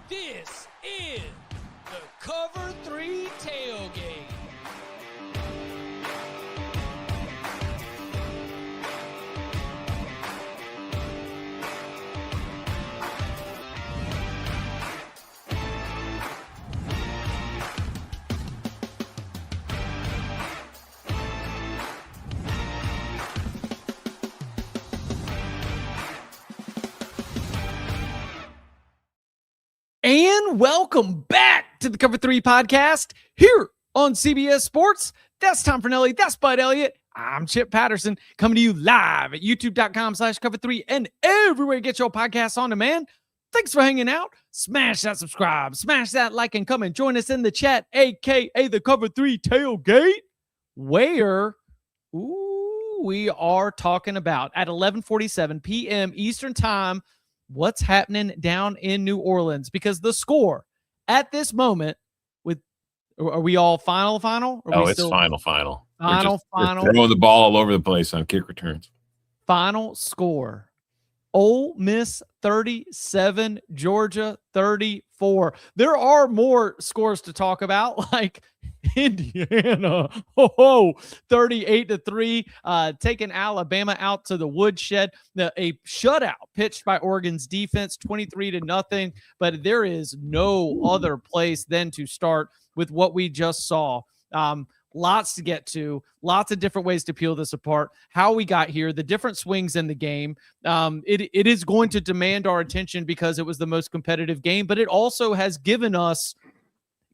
This is the Cover 3 Tailgate. And welcome back to the Cover 3 podcast here on CBS Sports. That's Tom Fornelli. That's Bud Elliott. I'm Chip Patterson coming to you live at youtube.com/cover3 and everywhere you get your podcasts on demand. Thanks for hanging out. Smash that subscribe, smash that like, and come and join us in the chat, aka the Cover 3 Tailgate, where we are talking about at 11:47 p.m. Eastern Time what's happening down in New Orleans, because the score at this moment are we all final? It's final. Final. We're throwing the ball all over the place on kick returns. Final score: Ole Miss 37, Georgia 34. There are more scores to talk about, like Indiana, 38-3, taking Alabama out to the woodshed. A shutout pitched by Oregon's defense, 23-0. But there is no other place than to start with what we just saw. Lots to get to, lots of different ways to peel this apart, how we got here, the different swings in the game. It is going to demand our attention because it was the most competitive game, but it also has given us,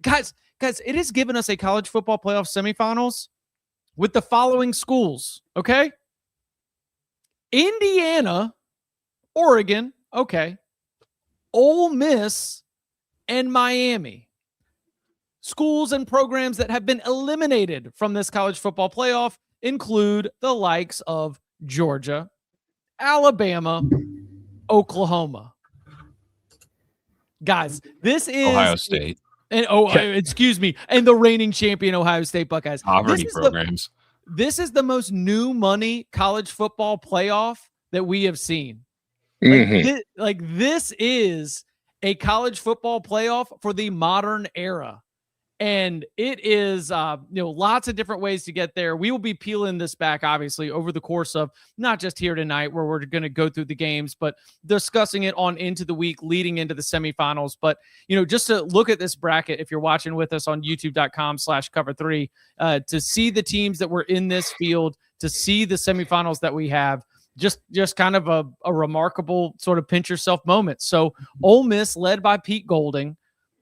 guys, it has given us a college football playoff semifinals with the following schools, okay? Indiana, Oregon, okay, Ole Miss, and Miami. Schools and programs that have been eliminated from this college football playoff include the likes of Georgia, Alabama, Oklahoma. Guys, this is Ohio State. And excuse me, and the reigning champion Ohio State Buckeyes. Poverty programs. This is the most new money college football playoff that we have seen. This is a college football playoff for the modern era. And it is, lots of different ways to get there. We will be peeling this back, obviously, over the course of not just here tonight, where we're going to go through the games, but discussing it on into the week leading into the semifinals. But, just to look at this bracket, if you're watching with us on youtube.com/cover3, to see the teams that were in this field, to see the semifinals that we have, just kind of a remarkable sort of pinch yourself moment. So Ole Miss, led by Pete Golding,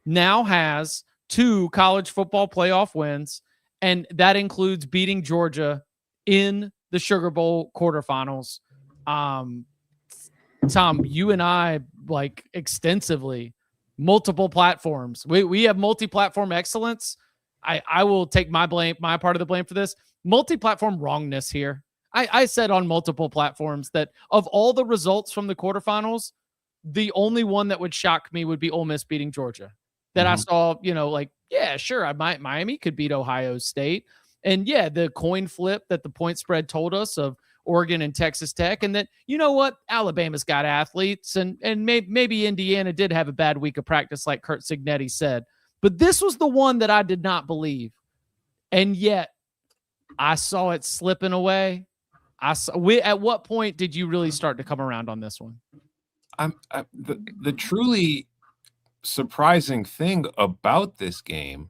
now has 2 college football playoff wins, and that includes beating Georgia in the Sugar Bowl quarterfinals. Tom, you and I, extensively, multiple platforms. We have multi-platform excellence. I will take my part of the blame for this. Multi-platform wrongness here. I said on multiple platforms that of all the results from the quarterfinals, the only one that would shock me would be Ole Miss beating Georgia. That I saw, sure, Miami could beat Ohio State. And yeah, the coin flip that the point spread told us of Oregon and Texas Tech, and that, Alabama's got athletes, and maybe Indiana did have a bad week of practice, like Kurt Cignetti said. But this was the one that I did not believe. And yet I saw it slipping away. At what point did you really start to come around on this one? The truly surprising thing about this game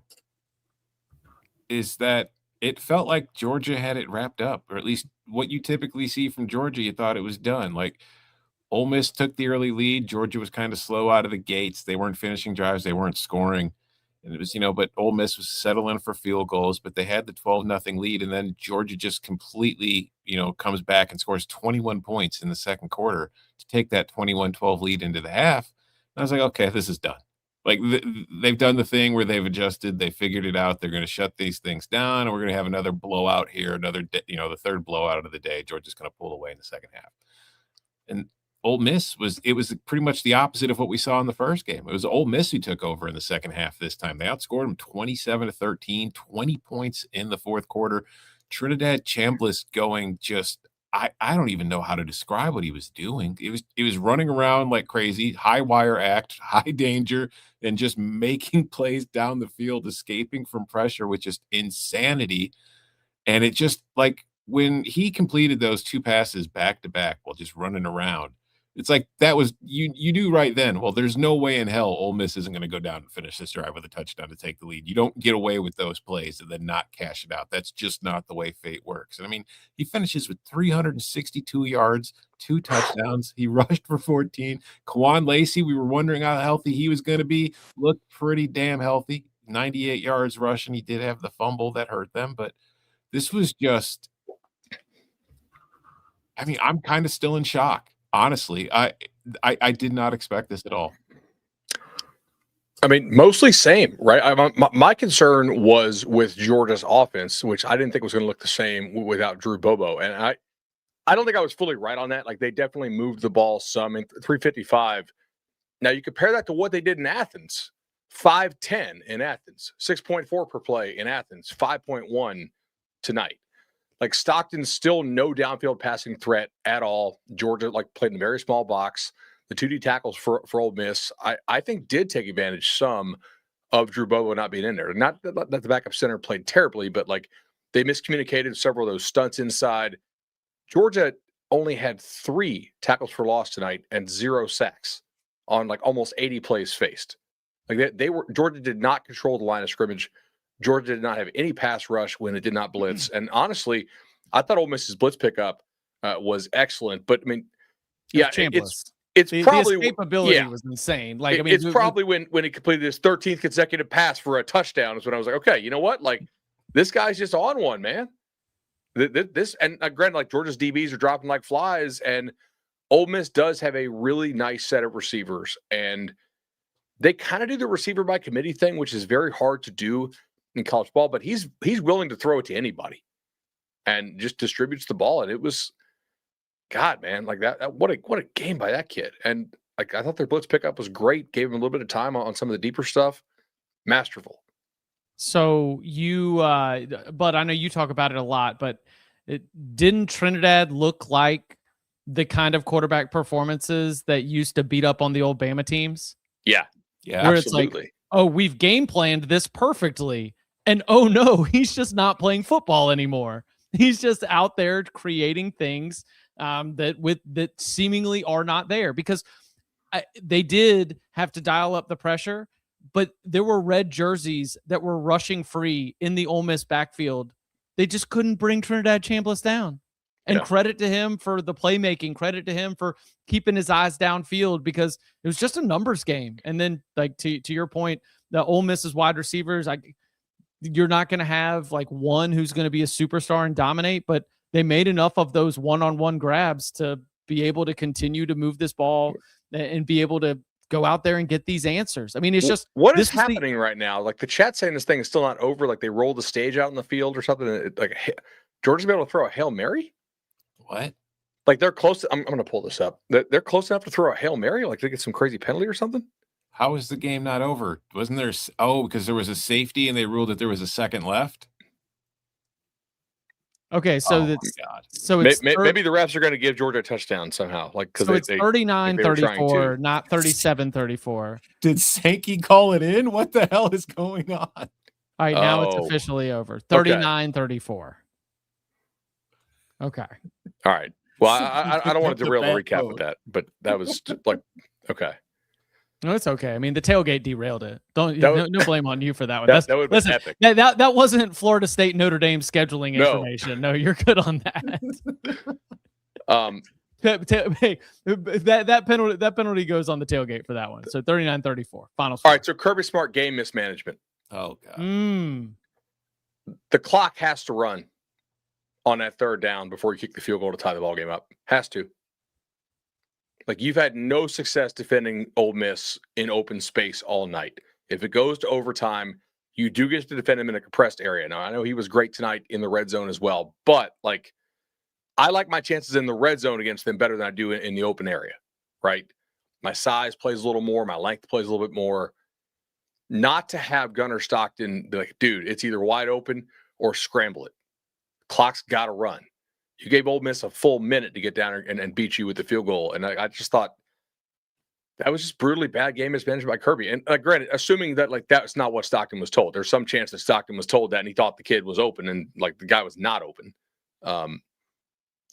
is that it felt like Georgia had it wrapped up, or at least what you typically see from Georgia. You thought it was done. Like, Ole Miss took the early lead. Georgia was kind of slow out of the gates. They weren't finishing drives. They weren't scoring. And it was, but Ole Miss was settling for field goals, but they had the 12-0 lead. And then Georgia just completely, comes back and scores 21 points in the second quarter to take that 21-12 lead into the half. I was like, okay, this is done. Like, they've done the thing where they've adjusted. They figured it out. They're going to shut these things down, and we're going to have another blowout here, the third blowout of the day. Georgia's going to pull away in the second half. And Ole Miss was pretty much the opposite of what we saw in the first game. It was Ole Miss who took over in the second half this time. They outscored them 27-13, 20 points in the fourth quarter. Trinidad Chambliss going just I don't even know how to describe what he was doing. It was running around like crazy, high wire act, high danger, and just making plays down the field, escaping from pressure with just insanity. And it just like when he completed those 2 passes back to back while just running around, it's like that was you knew right then, well, there's no way in hell Ole Miss isn't gonna go down and finish this drive with a touchdown to take the lead. You don't get away with those plays and then not cash it out. That's just not the way fate works. And I mean, he finishes with 362 yards, 2 touchdowns. He rushed for 14. Kwan Lacey, we were wondering how healthy he was gonna be, looked pretty damn healthy. 98 yards rushing. He did have the fumble that hurt them, but this was just I mean, I'm kinda still in shock, honestly. I did not expect this at all. I mean, mostly same, right? My concern was with Georgia's offense, which I didn't think was going to look the same without Drew Bobo. And I don't think I was fully right on that. Like, they definitely moved the ball some in 355. Now, you compare that to what they did in Athens, 510 in Athens, 6.4 per play in Athens, 5.1 tonight. Like, Stockton's still no downfield passing threat at all. Georgia, like, played in a very small box. The 2D tackles for Ole Miss, I think, did take advantage some of Drew Bobo not being in there. Not that the backup center played terribly, but, like, they miscommunicated several of those stunts inside. Georgia only had 3 tackles for loss tonight and 0 sacks on, like, almost 80 plays faced. Like, Georgia did not control the line of scrimmage. Georgia did not have any pass rush when it did not blitz. And honestly, I thought Ole Miss's blitz pickup was excellent. But I mean, yeah, it's probably the escapability was insane. Like, I mean, it's probably when he completed his 13th consecutive pass for a touchdown is when I was like, okay, you know what? Like, this guy's just on one, man. This and granted, like, Georgia's DBs are dropping like flies, and Ole Miss does have a really nice set of receivers, and they kind of do the receiver by committee thing, which is very hard to do in college ball. But he's willing to throw it to anybody, and just distributes the ball. And it was, God, man, like that what a game by that kid. And like, I thought their blitz pickup was great. Gave him a little bit of time on some of the deeper stuff. Masterful. So you, but I know you talk about it a lot, but didn't Trinidad look like the kind of quarterback performances that used to beat up on the old Bama teams? Yeah. Yeah. Where absolutely. It's like, oh, we've game planned this perfectly. And oh no, he's just not playing football anymore. He's just out there creating things that seemingly are not there, because they did have to dial up the pressure, but there were red jerseys that were rushing free in the Ole Miss backfield. They just couldn't bring Trinidad Chambliss down. And credit to him for the playmaking, credit to him for keeping his eyes downfield, because it was just a numbers game. And then, like, to your point, the Ole Miss's wide receivers, you're not going to have like one who's going to be a superstar and dominate, but they made enough of those one-on-one grabs to be able to continue to move this ball and be able to go out there and get these answers. I mean, it's just what is happening right now. Like, the chat saying this thing is still not over. Like, they rolled the stage out in the field or something. Like, Georgia's been able to throw a Hail Mary. What? Like, they're close. I'm going to pull this up. They're close enough to throw a Hail Mary. Like, they get some crazy penalty or something. How is the game not over? Wasn't there? Oh, because there was a safety and they ruled that there was a second left. Okay, so it's maybe the refs are going to give Georgia a touchdown somehow. Like, because it's 39-34, not 37-34. Did Sankey call it in? What the hell is going on? All right, now it's officially over. 39-34. Okay. All right. Well, I don't want to derail the recap with that, but that was like, okay. No, it's okay. I mean, the tailgate derailed it. No blame on you for that one. That would be epic. That wasn't Florida State Notre Dame scheduling information. No, you're good on that. That penalty goes on the tailgate for that one. So 39-34. Final score. All right. So Kirby Smart game mismanagement. Oh God. The clock has to run on that third down before you kick the field goal to tie the ball game up. Has to. Like, you've had no success defending Ole Miss in open space all night. If it goes to overtime, you do get to defend him in a compressed area. Now, I know he was great tonight in the red zone as well, but, like, I like my chances in the red zone against them better than I do in the open area, right? My size plays a little more. My length plays a little bit more. Not to have Gunnar Stockton be like, dude, it's either wide open or scramble it. Clock's got to run. You gave Ole Miss a full minute to get down and beat you with the field goal. And I just thought that was just brutally bad game mismanagement by Kirby. And granted, assuming that that's not what Stockton was told. There's some chance that Stockton was told that and he thought the kid was open and the guy was not open. And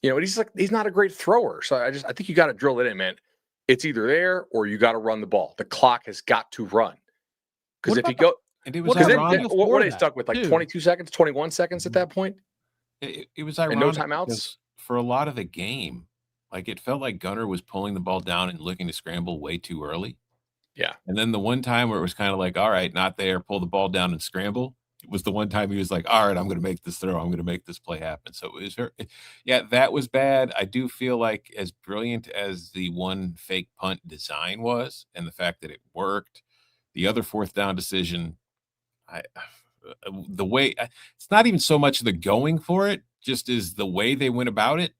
he's not a great thrower. So I think you got to drill it in, man. It's either there or you got to run the ball. The clock has got to run. Because if you go, and it was what are they stuck with? 22 seconds, 21 seconds at that point? It was ironic. And no timeouts? For a lot of the game, it felt like Gunner was pulling the ball down and looking to scramble way too early. Yeah. And then the one time where it was kind of all right, not there, pull the ball down and scramble. It was the one time he was all right, I'm going to make this throw. I'm going to make this play happen. So it was that was bad. I do feel like as brilliant as the one fake punt design was and the fact that it worked, the other fourth down decision, it's not even so much the going for it, just is the way they went about it,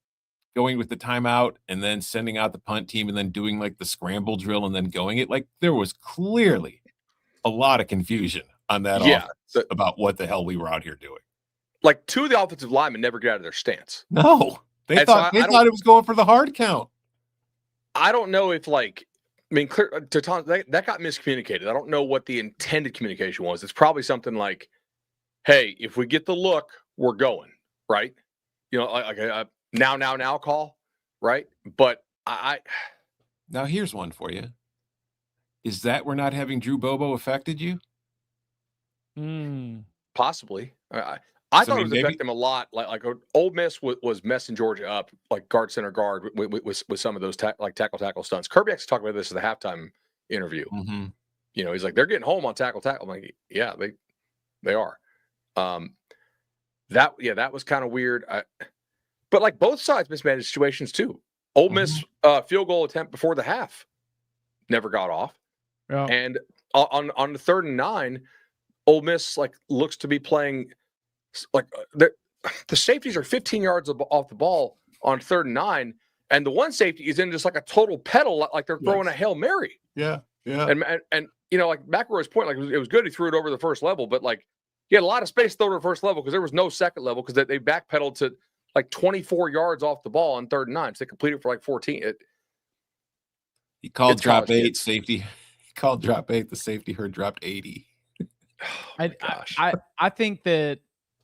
going with the timeout and then sending out the punt team and then doing the scramble drill and then going it. There was clearly a lot of confusion on that offense about what the hell we were out here doing. Two of the offensive linemen never get out of their stance. No, they thought it was going for the hard count. I don't know if clear to Tom, that got miscommunicated. I don't know what the intended communication was. It's probably something like, "Hey, if we get the look, we're going." Right? A now call, right? But now here's one for you. Is that we're not having Drew Bobo affected you? Possibly. I thought it was affecting them a lot. Ole Miss was messing Georgia up, guard center guard with some of those tackle stunts. Kirby actually talked about this at the halftime interview. Mm-hmm. He's like, they're getting home on tackle. I'm like, yeah, they are. That was kind of weird. But both sides mismanaged situations too. Ole Miss field goal attempt before the half never got off. Yeah. And on the 3rd and 9, Ole Miss looks to be playing the safeties are 15 yards off the ball on 3rd and 9, and the one safety is in just a total pedal, they're throwing a Hail Mary. Yeah, yeah. And McElroy's point, it was good he threw it over the first level, but he had a lot of space to throw to the first level because there was no second level because they backpedaled to 24 yards off the ball on 3rd and 9, so they completed for 14. He called drop 8 safety. He called drop 8. The safety heard dropped 80. Oh gosh. I think that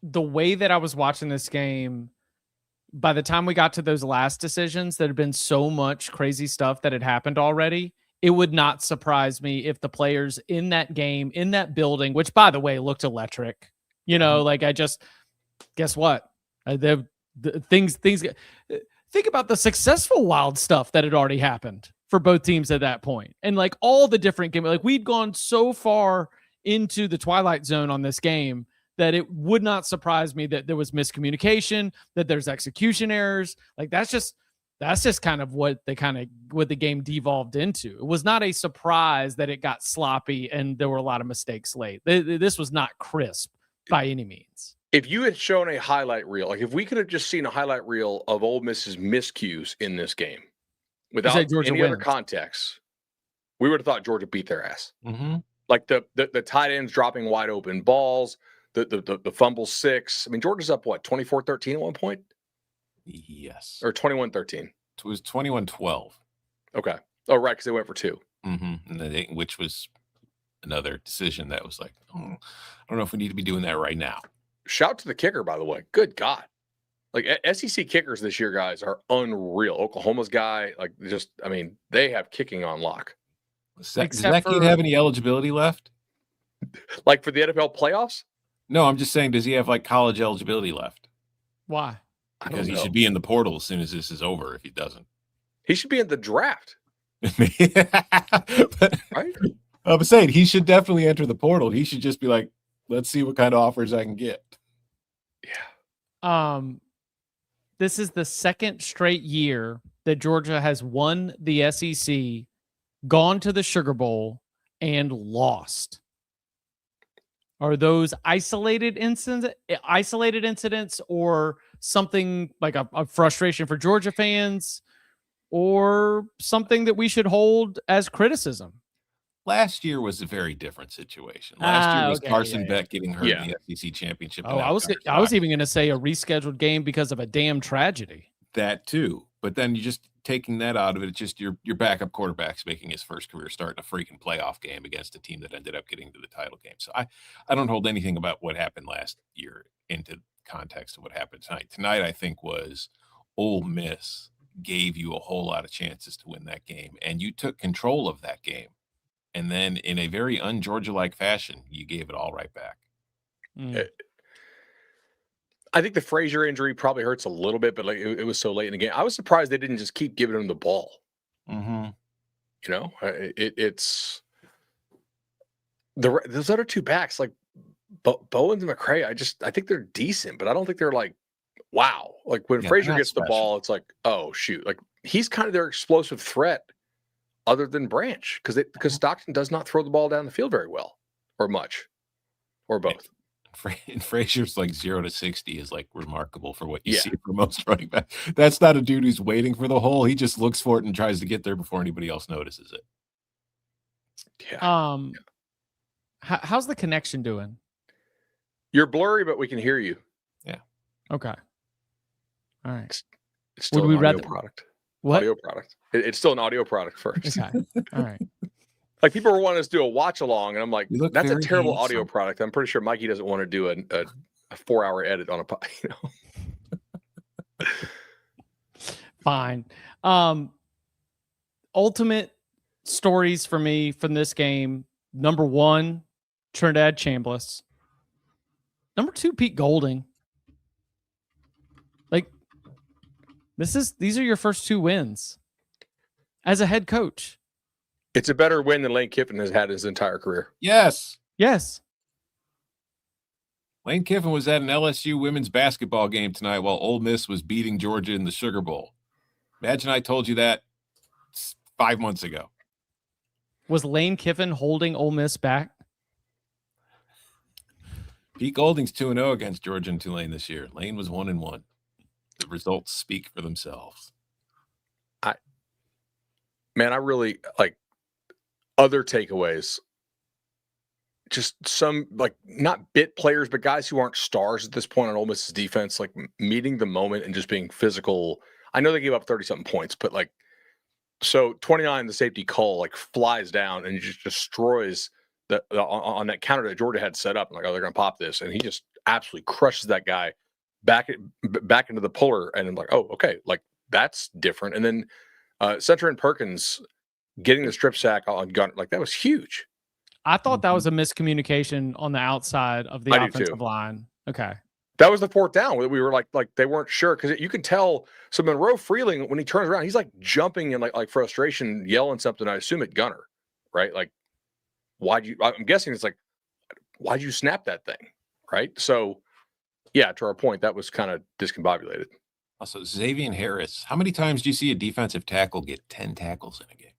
the way that I was watching this game, by the time we got to those last decisions, there had been so much crazy stuff that had happened already. It would not surprise me if the players in that game, in that building, which by the way looked electric, guess what? Things. Think about the successful wild stuff that had already happened for both teams at that point, and all the different games. We'd gone so far into the twilight zone on this game that it would not surprise me that there was miscommunication, that there's execution errors. That's just kind of what the game devolved into. It was not a surprise that it got sloppy and there were a lot of mistakes late. This was not crisp by any means. If you had shown a highlight reel, if we could have just seen a highlight reel of Ole Miss's miscues in this game without any other context, we would have thought Georgia beat their ass. Mm-hmm. The tight ends dropping wide open balls, the fumble 6. Georgia's up 24-13 at one point? Yes. Or 21-13? It was 21-12. Okay. Oh, right, because they went for 2. Mm-hmm. And which was another decision that was I don't know if we need to be doing that right now. Shout to the kicker, by the way. Good God. SEC kickers this year, guys, are unreal. Oklahoma's guy, they have kicking on lock. Does that kid have any eligibility left? For the NFL playoffs? No, I'm just saying, does he have college eligibility left? Why? Because he should be in the portal as soon as this is over if he doesn't. He should be in the draft. Right? I'm saying he should definitely enter the portal. He should just be let's see what kind of offers I can get. Yeah. This is the second straight year that Georgia has won the SEC, gone to the Sugar Bowl, and lost. Are those isolated incidents or something like a frustration for Georgia fans or something that we should hold as criticism? Last year was a very different situation. Last year was Okay, Carson Beck getting hurt Yeah. in the SEC championship. Oh, I was even going to say a rescheduled game because of a damn tragedy. That too, but then you just taking that out of it. It's just your backup quarterback's making his first career start in a freaking playoff game against a team that ended up getting to the title game. So I don't hold anything about what happened last year into context of what happened tonight. Tonight, I think, was Ole Miss gave you a whole lot of chances to win that game, and you took control of that game. And then in a very un-Georgia-like fashion, you gave it all right back. I think the Frazier injury probably hurts a little bit, but like it was so late in the game. I was surprised they didn't just keep giving him the ball. Mm-hmm. You know, it's those other two backs like Bowens and McCray. I think they're decent, but I don't think they're like wow. Like when Frazier gets the ball, it's like oh shoot, like he's kind of their explosive threat. Other than Branch, because Stockton does not throw the ball down the field very well, or much, or both. And Frazier's like 0 to 60 is like remarkable for what you see for most running back. That's not a dude who's waiting for the hole. He just looks for it and tries to get there before anybody else notices it. Yeah. How's the connection doing? You're blurry, but we can hear you. Yeah. Okay. All right. It's still an audio product. What? Audio product. It's still an audio product first. Okay. All right. Like people were wanting us to do a watch along, and I'm like, that's a terrible handsome. audio product. I'm pretty sure Mikey doesn't want to do a 4-hour edit on a. Fine. Ultimate stories for me from this game. Number 1, Trinidad Chambliss. Number 2, Pete Golding. Like, these are your first 2 wins as a head coach. It's a better win than Lane Kiffin has had his entire career. Yes. Lane Kiffin was at an LSU women's basketball game tonight while Ole Miss was beating Georgia in the Sugar Bowl. Imagine I told you that 5 months ago. Was Lane Kiffin holding Ole Miss back? Pete Golding's 2-0 against Georgia and Tulane this year. Lane was 1-1. The results speak for themselves. I really like other takeaways. Just some like not bit players, but guys who aren't stars at this point on Ole Miss's defense, like meeting the moment and just being physical. I know they gave up 30-something points, but like so 29, the safety call like flies down and just destroys on that counter that Georgia had set up. I'm like, oh, they're gonna pop this, and he just absolutely crushes that guy back into the puller, and I'm like, oh, okay, like that's different. And then Center and Perkins getting the strip sack on gun, like that was huge. I thought that was a miscommunication on the outside of the offensive line. Okay. That was the 4th down where we were like they weren't sure because you can tell. So Monroe Freeling, when he turns around, he's like jumping in like frustration, yelling something. I assume at Gunner, right? Like, I'm guessing it's like, why'd you snap that thing, right? So, yeah, to our point, that was kind of discombobulated. Also, Xavier Harris. How many times do you see a defensive tackle get 10 tackles in a game?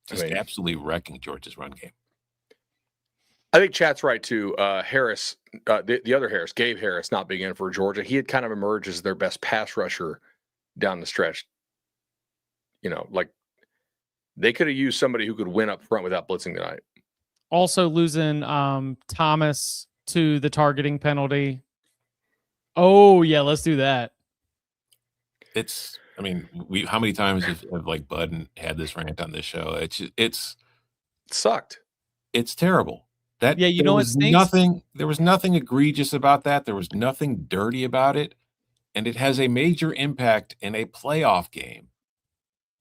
Just absolutely wrecking Georgia's run game. I think Chat's right too. Harris, the other Harris, Gabe Harris, not being in for Georgia, he had kind of emerged as their best pass rusher down the stretch. You know, like they could have used somebody who could win up front without blitzing tonight. Also losing Thomas to the targeting penalty. Oh yeah, let's do that. I mean, how many times have like Bud had this rant on this show? It sucked. It's terrible. There was nothing egregious about that. There was nothing dirty about it. And it has a major impact in a playoff game.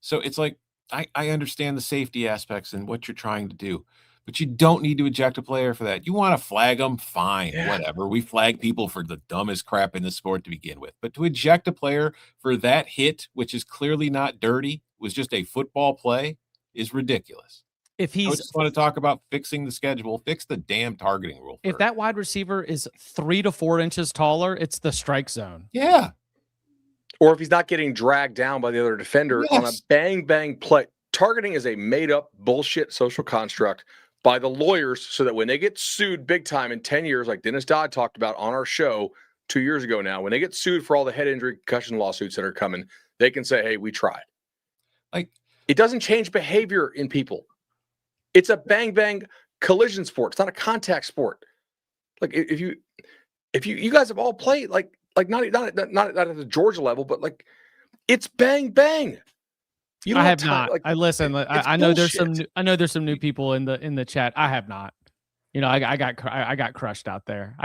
So it's like, I understand the safety aspects and what you're trying to do, but you don't need to eject a player for that. You want to flag them? Fine, whatever. We flag people for the dumbest crap in the sport to begin with. But to eject a player for that hit, which is clearly not dirty, was just a football play, is ridiculous. If I just want to talk about fixing the schedule, fix the damn targeting rule. If that wide receiver is 3 to 4 inches taller, it's the strike zone. Yeah. Or if he's not getting dragged down by the other defender on a bang play. Targeting is a made up bullshit social construct by the lawyers so that when they get sued big time in 10 years, like Dennis Dodd talked about on our show 2 years ago now, when they get sued for all the head injury concussion lawsuits that are coming, they can say, hey, we tried. Like, it doesn't change behavior in people. It's a bang collision sport. It's not a contact sport. Like if you guys have all played like not at the Georgia level, but like it's bang. You don't I have time, not. like, I listen. I know there's some. I know there's some new people in the chat. I have not. I got crushed out there.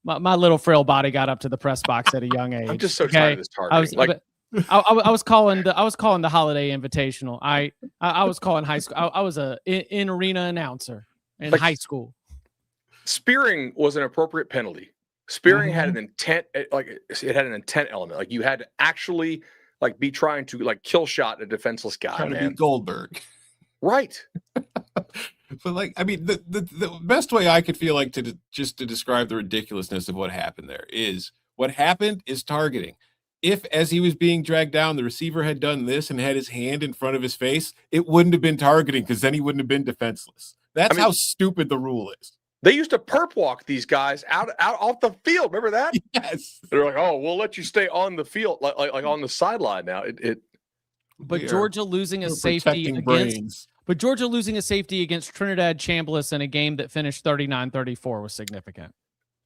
My little frail body got up to the press box at a young age. I'm just so tired of this targeting. I was calling the holiday invitational. I was calling high school. I was a in arena announcer in high school. Spearing was an appropriate penalty. Spearing had an intent, like it had an intent element. Like you had to actually like be trying to like kill shot a defenseless guy. Trying to be Goldberg. Right. But like, I mean, the best way I could feel like to describe the ridiculousness of what happened there is what happened is targeting. If as he was being dragged down, the receiver had done this and had his hand in front of his face, it wouldn't have been targeting because then he wouldn't have been defenseless. That's how stupid the rule is. They used to perp walk these guys out off the field. Remember that? Yes. They're like, oh, we'll let you stay on the field, like on the sideline now. But Georgia losing a safety against. But Georgia losing a safety against Trinidad Chambliss in a game that finished 39-34 was significant.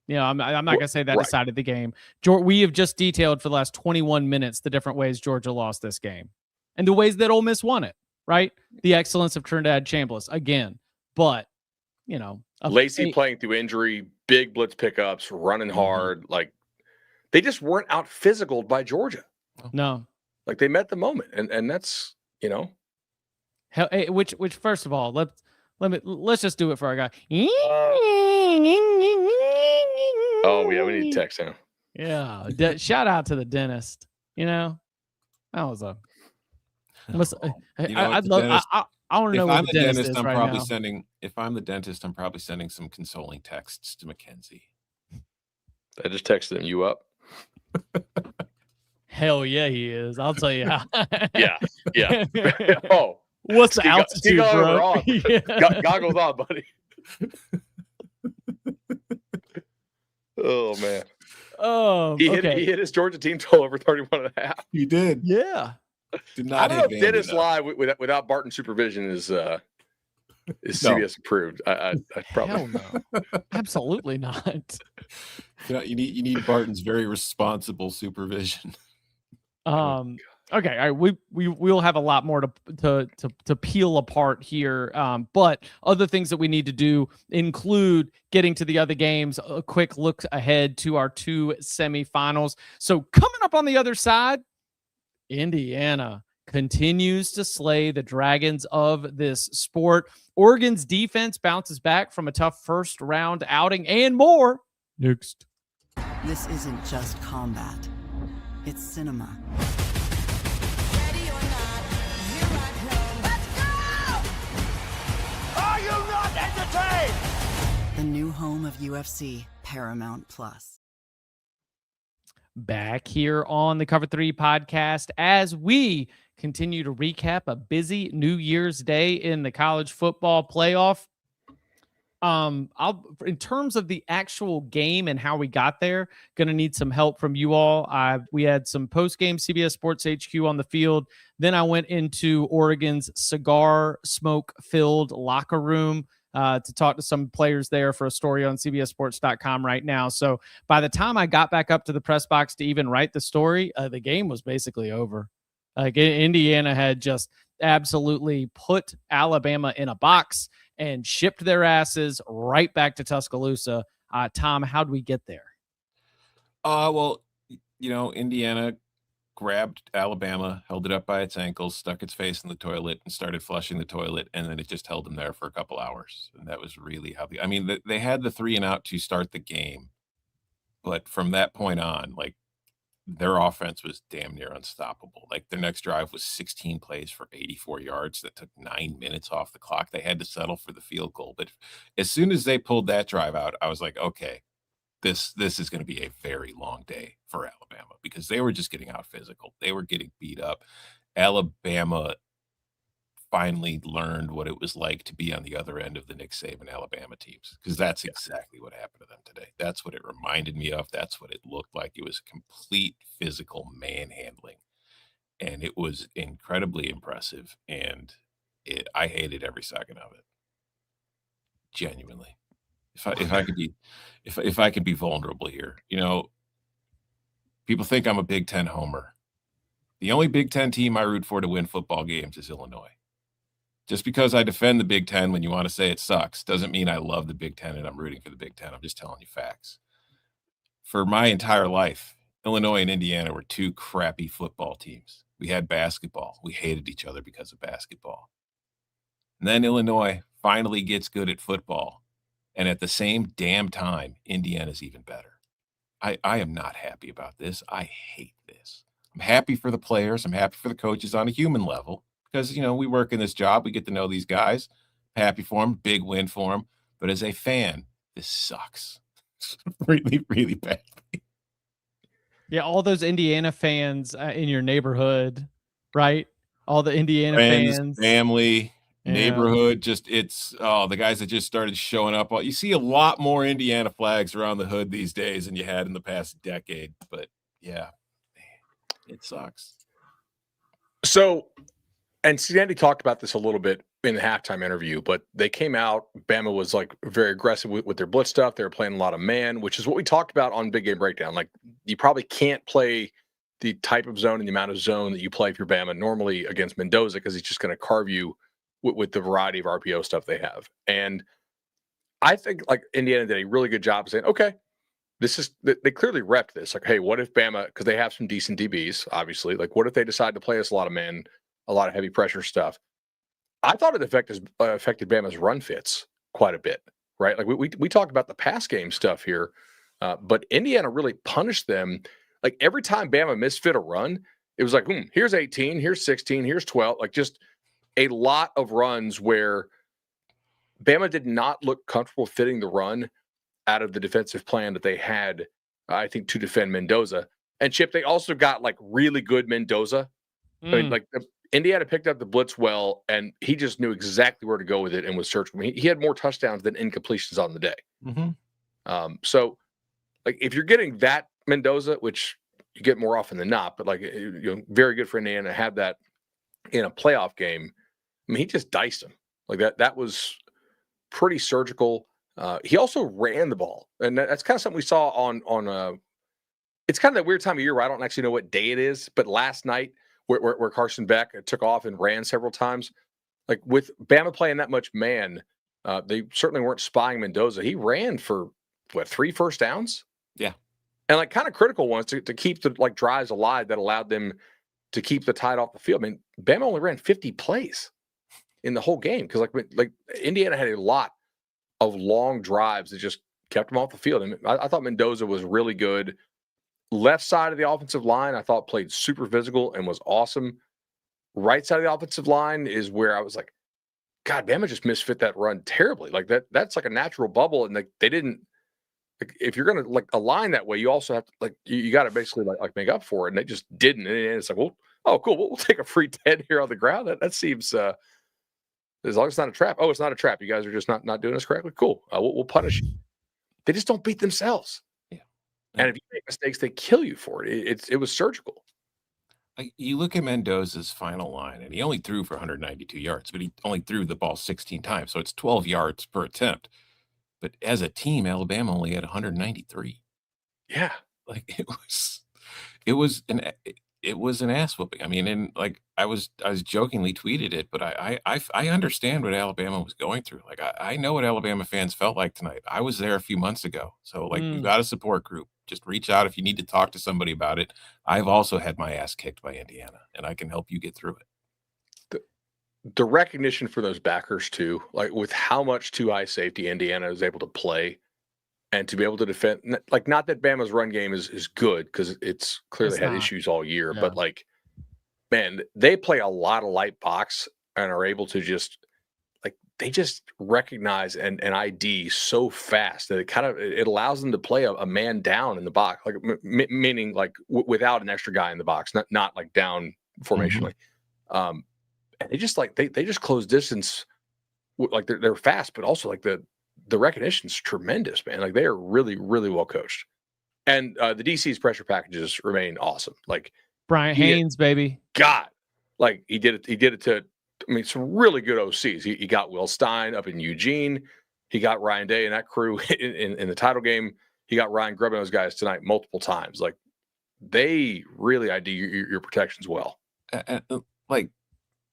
I'm not going to say that decided the game. We have just detailed for the last 21 minutes the different ways Georgia lost this game and the ways that Ole Miss won it, right? The excellence of Trinidad Chambliss again. But, Lacey playing through injury, big blitz pickups, running hard. Like they just weren't out physical by Georgia. No. Like they met the moment. And that's, Which first of all, let's just do it for our guy. Oh yeah, we need to text him. Yeah, shout out to the dentist. That was a. I'd love. I want to know what the dentist is right now. If I'm the dentist, I'm probably sending some consoling texts to Mackenzie. I just texted him. You up? Hell yeah, he is. I'll tell you how. Yeah. Oh. What's the altitude, bro? Goggles on, buddy. Oh, man. He hit his Georgia team total over 31.5. He did. Yeah. Did not I don't know if Dennis Live without Barton supervision is CBS approved. I probably no. Absolutely not. You need Barton's very responsible supervision. Okay, all right. We'll have a lot more to peel apart here. But other things that we need to do include getting to the other games, a quick look ahead to our 2 semifinals. So coming up on the other side, Indiana continues to slay the dragons of this sport. Oregon's defense bounces back from a tough first round outing and more. Next. This isn't just combat. It's cinema. The new home of UFC, Paramount Plus. Back here on the Cover 3 podcast as we continue to recap a busy New Year's Day in the college football playoff. In terms of the actual game and how we got there, going to need some help from you all. We had some post-game CBS Sports HQ on the field. Then I went into Oregon's cigar smoke-filled locker room to talk to some players there for a story on CBSSports.com right now. So by the time I got back up to the press box to even write the story, the game was basically over. Indiana had just absolutely put Alabama in a box and shipped their asses right back to Tuscaloosa. Tom, how do we get there? Well, Indiana grabbed Alabama, held it up by its ankles, stuck its face in the toilet, and started flushing the toilet, and then it just held them there for a couple hours. And that was really how they had the 3 and out to start the game, but from that point on, like, their offense was damn near unstoppable. Like, their next drive was 16 plays for 84 yards. That took 9 minutes off the clock. They had to settle for the field goal. But as soon as they pulled that drive out, I was like, okay, this is going to be a very long day for Alabama, because they were just getting out physical. They were getting beat up. Alabama finally learned what it was like to be on the other end of the Nick Saban Alabama teams, because that's exactly what happened to them today. That's what it reminded me of. That's what it looked like. It was complete physical manhandling, and it was incredibly impressive. And I hated every second of it. Genuinely. If I could be vulnerable here, people think I'm a Big Ten homer. The only Big Ten team I root for to win football games is Illinois. Just because I defend the Big Ten when you want to say it sucks doesn't mean I love the Big Ten and I'm rooting for the Big Ten. I'm just telling you facts. For my entire life, Illinois and Indiana were two crappy football teams. We had basketball. We hated each other because of basketball. And then Illinois finally gets good at football. And at the same damn time, Indiana's even better. I am not happy about this. I hate this. I'm happy for the players. I'm happy for the coaches on a human level because, we work in this job. We get to know these guys. Happy for them. Big win for them. But as a fan, this sucks. Really, really bad. Yeah, all those Indiana fans in your neighborhood, right? All the Indiana Friends, fans. family, Yeah. neighborhood, the guys that just started showing up. You see a lot more Indiana flags around the hood these days than you had in the past decade. But yeah, man, it sucks. So, and Sandy talked about this a little bit in the halftime interview, but they came out. Bama was like very aggressive with their blitz stuff. They were playing a lot of man, which is what we talked about on Big Game Breakdown. Like, you probably can't play the type of zone and the amount of zone that you play if you're Bama normally against Mendoza because he's just going to carve you with the variety of RPO stuff they have. And I think like Indiana did a really good job of saying, okay, they clearly repped this. Like, hey, what if Bama, because they have some decent DBs, obviously, like what if they decide to play us a lot of man, a lot of heavy pressure stuff? I thought it affected Bama's run fits quite a bit, right? Like we talked about the pass game stuff here, but Indiana really punished them. Like every time Bama misfit a run, it was like, here's 18, here's 16, here's 12, like just a lot of runs where Bama did not look comfortable fitting the run out of the defensive plan that they had, I think, to defend Mendoza. And Chip, they also got like really good Mendoza. I mean, like Indiana picked up the blitz well, and he just knew exactly where to go with it and was searching. He had more touchdowns than incompletions on the day. Mm-hmm. So, like, if you're getting that Mendoza, which you get more often than not, but like, very good for Indiana to have that in a playoff game. I mean, he just diced him like that. That was pretty surgical. He also ran the ball, and that's kind of something we saw on. It's kind of that weird time of year where I don't actually know what day it is, but last night where Carson Beck took off and ran several times, like with Bama playing that much man, they certainly weren't spying Mendoza. He ran for 3 first downs, yeah, and like kind of critical ones to keep the like drives alive that allowed them to keep the tide off the field. I mean, Bama only ran 50 plays in the whole game because like Indiana had a lot of long drives that just kept them off the field. And I thought Mendoza was really good. Left side of the offensive line, I thought played super physical and was awesome. Right side of the offensive line is where I was like, God, Bama just misfit that run terribly. Like that's like a natural bubble. And like they didn't, like, if you're going to like align that way, you also have to like, you got to basically like make up for it. And they just didn't. And it's like, well, oh, cool. We'll take a free 10 here on the ground. That seems, as long as it's not a trap. Oh, it's not a trap. You guys are just not doing this correctly. Cool. We'll punish you. They just don't beat themselves. Yeah. And if you make mistakes, they kill you for it. It was surgical. You look at Mendoza's final line, and he only threw for 192 yards, but he only threw the ball 16 times. So it's 12 yards per attempt. But as a team, Alabama only had 193. Yeah. Like it was an ass whooping. I mean, and like I was jokingly tweeted it, but I understand what Alabama was going through. Like I know what Alabama fans felt like tonight. I was there a few months ago. So like we've got a support group. Just reach out if you need to talk to somebody about it. I've also had my ass kicked by Indiana, and I can help you get through it. The recognition for those backers too, like with how much too high safety Indiana is able to play and to be able to defend, like not that Bama's run game is good because it's clearly had issues all year, but like, man, they play a lot of light box and are able to just like, they just recognize and ID so fast that it allows them to play a man down in the box, like meaning like without an extra guy in the box, not like down formationally. And they just like, they just close distance. Like they're fast, but also like the recognition's tremendous, man. Like they are really, really well coached. And the DC's pressure packages remain awesome. Like Bryant Haynes, baby. God, like he did it to some really good OCs. He got Will Stein up in Eugene. He got Ryan Day and that crew in the title game. He got Ryan Grubb and those guys tonight multiple times. Like, they really ID your protections well. Like,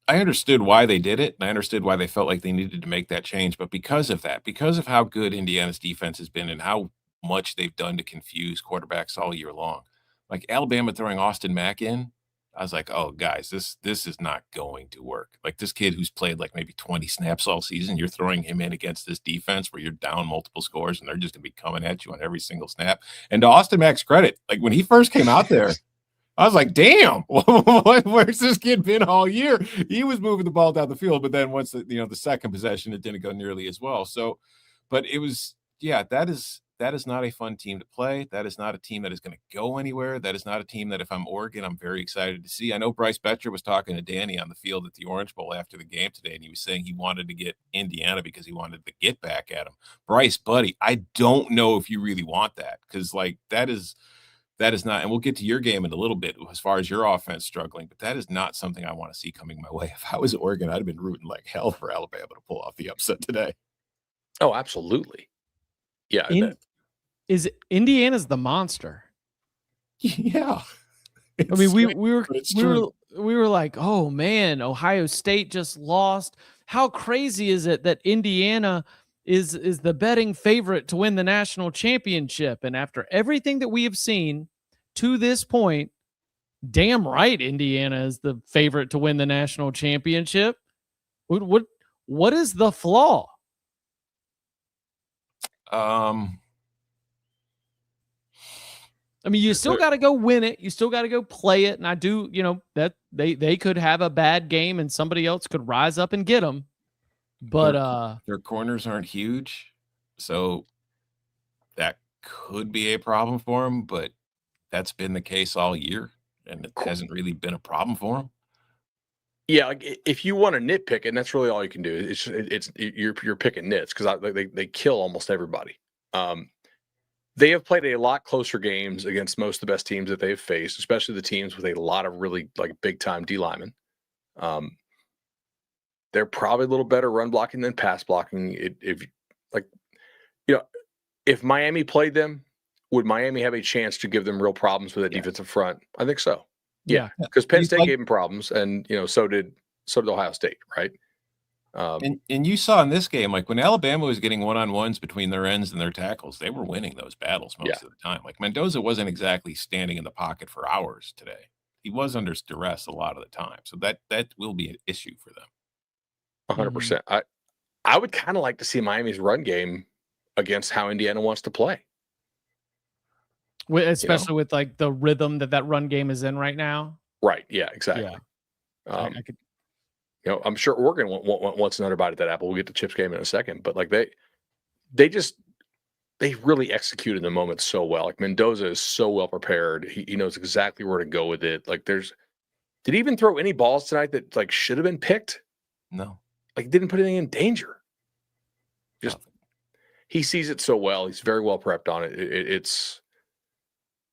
I understood why they did it, and I understood why they felt like they needed to make that change. But because of that, because of how good Indiana's defense has been and how much they've done to confuse quarterbacks all year long, like Alabama throwing Austin Mack in, I was like, oh, guys, this is not going to work. Like, this kid who's played like maybe 20 snaps all season, you're throwing him in against this defense where you're down multiple scores and they're just going to be coming at you on every single snap. And to Austin Mack's credit, like when he first came out there, I was like, damn, where's this kid been all year? He was moving the ball down the field, but then once the second possession, it didn't go nearly as well. So, but it was, yeah, that is not a fun team to play. That is not a team that is going to go anywhere. That is not a team that if I'm Oregon, I'm very excited to see. I know Bryce Betcher was talking to Danny on the field at the Orange Bowl after the game today, and he was saying he wanted to get Indiana because he wanted to get back at him. Bryce, buddy, I don't know if you really want that, because like that is not, and we'll get to your game in a little bit as far as your offense struggling, but that is not something I want to see coming my way. If I was Oregon, I'd have been rooting like hell for Alabama to pull off the upset today. Oh, absolutely. Yeah. Indiana's the monster. Yeah. I mean, we were like, oh man, Ohio State just lost. How crazy is it that Indiana is the betting favorite to win the national championship? And after everything that we have seen to this point, damn right, Indiana is the favorite to win the national championship. What is the flaw? I mean, you still got to go win it. You still got to go play it. And I do, that they could have a bad game and somebody else could rise up and get them. But their corners aren't huge, so that could be a problem for them. But that's been the case all year, and it hasn't really been a problem for them. Yeah, like if you want to nitpick, and that's really all you can do. You're picking nits because they kill almost everybody. They have played a lot closer games against most of the best teams that they've faced, especially the teams with a lot of really like big time D linemen. They're probably a little better run blocking than pass blocking. If Miami played them, would Miami have a chance to give them real problems with a defensive front? I think so. Yeah, because Penn State gave them problems, and so did Ohio State, right? And you saw in this game, like when Alabama was getting one-on-ones between their ends and their tackles, they were winning those battles most of the time. Like Mendoza wasn't exactly standing in the pocket for hours today. He was under duress a lot of the time. So that will be an issue for them. 100%. I would kind of like to see Miami's run game against how Indiana wants to play. Especially with like the rhythm that run game is in right now. Right. Yeah, exactly. Yeah. I'm sure Oregon wants another bite at that apple. We'll get to Chip's game in a second, but like they really executed the moment so well. Like Mendoza is so well prepared. He knows exactly where to go with it. Like did he even throw any balls tonight that like should have been picked? No. Like didn't put anything in danger. Just he sees it so well. He's very well prepped on it. There's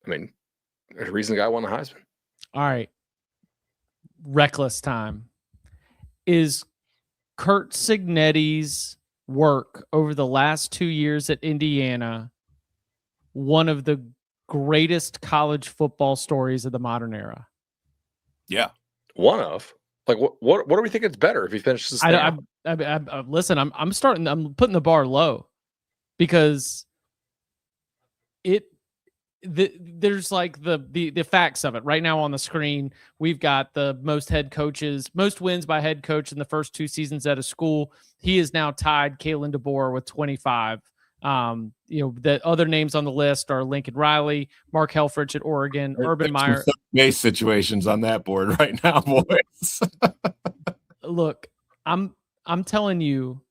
a reason the guy won the Heisman. All right. Reckless time. Is Curt Cignetti's work over the last 2 years at Indiana one of the greatest college football stories of the modern era? One of. Like what do we think it's better if he finishes this? Listen, I'm putting the bar low because there's like the facts of it right now on the screen. We've got the most wins by head coach in the first 2 seasons at a school. He is now tied Kalen DeBoer with 25. The other names on the list are Lincoln Riley, Mark Helfrich at Oregon, Urban Meyer. Base situations on that board right now, boys. Look, I'm telling you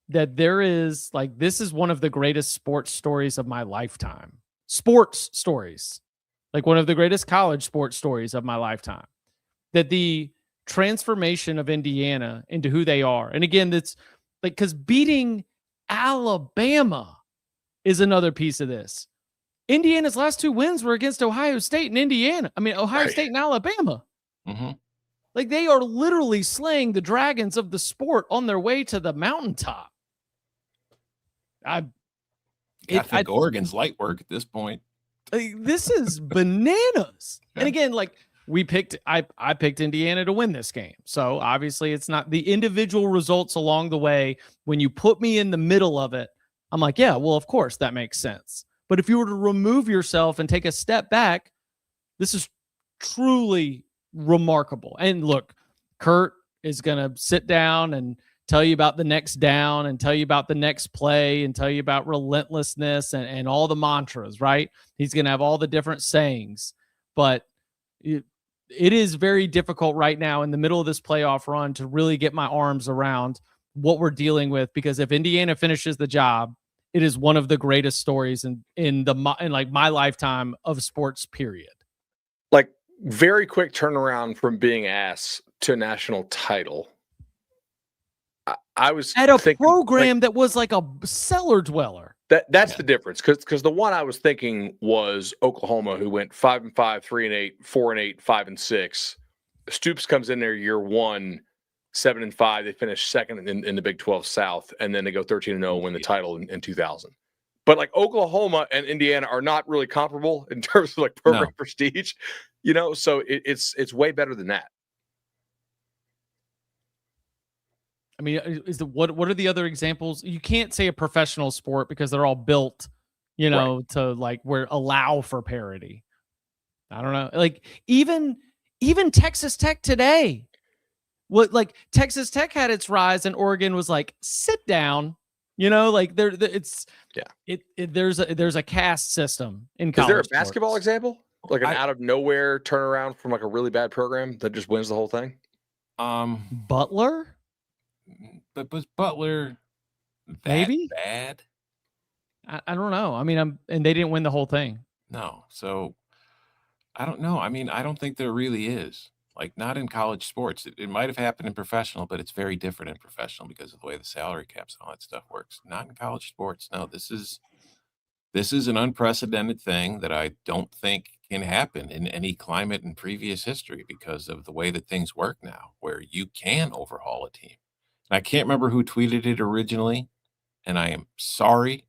that this is one of the greatest sports stories of my lifetime. Sports stories, like one of the greatest college sports stories of my lifetime. That the transformation of Indiana into who they are, and again, that's like because beating Alabama is another piece of this. Indiana's last 2 wins were against Ohio State and Indiana. Ohio State and Alabama. Mm-hmm. Like, they are literally slaying the dragons of the sport on their way to the mountaintop. I think Oregon's light work at this point. This is bananas. And again, like, I picked Indiana to win this game. So obviously it's not the individual results along the way. When you put me in the middle of it, I'm like, yeah, well, of course that makes sense. But if you were to remove yourself and take a step back, this is truly remarkable. And look, Kurt is going to sit down and tell you about the next down and tell you about the next play and tell you about relentlessness and all the mantras, right? He's going to have all the different sayings. But it is very difficult right now in the middle of this playoff run to really get my arms around what we're dealing with, because if Indiana finishes the job, it is one of the greatest stories in like my lifetime of sports, period. Like, very quick turnaround from being ass to national title. I was at a program that was like a cellar dweller. That's the difference, because the one I was thinking was Oklahoma, who went 5-5, 3-8, 4-8, 5-6. Stoops comes in there year one, 7-5. They finish second in the Big 12 South, and then they go 13-0, win the title in 2000. But like, Oklahoma and Indiana are not really comparable in terms of like program prestige, So it's way better than that. I mean, what are the other examples? You can't say a professional sport because they're all built, to like allow for parity. I don't know. Like, even Texas Tech today, Texas Tech had its rise and Oregon was like, sit down, like there's a caste system in college. Is there a basketball example? Like an out of nowhere turnaround from like a really bad program that just wins the whole thing? Butler? But was Butler maybe bad? I don't know. I mean, and they didn't win the whole thing. No. So I don't know. I mean, I don't think there really is. Like, not in college sports. It might have happened in professional, but it's very different in professional because of the way the salary caps and all that stuff works. Not in college sports. No, this is an unprecedented thing that I don't think can happen in any climate in previous history because of the way that things work now, where you can overhaul a team. And I can't remember who tweeted it originally, and I am sorry,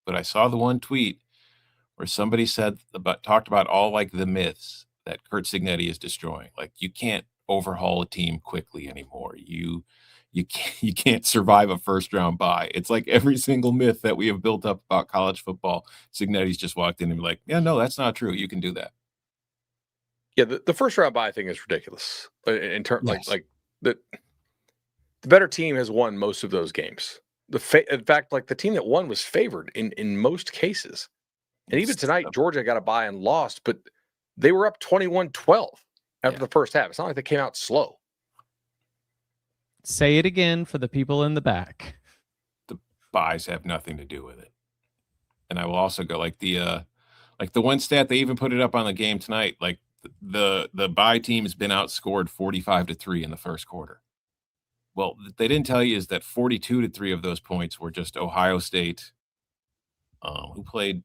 but I saw the one tweet where somebody talked about all like the myths that Kurt Cignetti is destroying. Like, you can't overhaul a team quickly anymore. You can't survive a first round bye. It's like every single myth that we have built up about college football, Cignetti's just walked in and be like, yeah, no, that's not true. You can do that. Yeah, the first round bye thing is ridiculous. In terms, like the better team has won most of those games. In fact, like, the team that won was favored in most cases. And even tonight, Georgia got a bye and lost, but they were up 21-12 after the first half. It's not like they came out slow. Say it again for the people in the back. The buys have nothing to do with it. And I will also go like the one stat, they even put it up on the game tonight. Like, the bye team has been outscored 45-3 in the first quarter. Well, they didn't tell you is that 42-3 of those points were just Ohio State, who played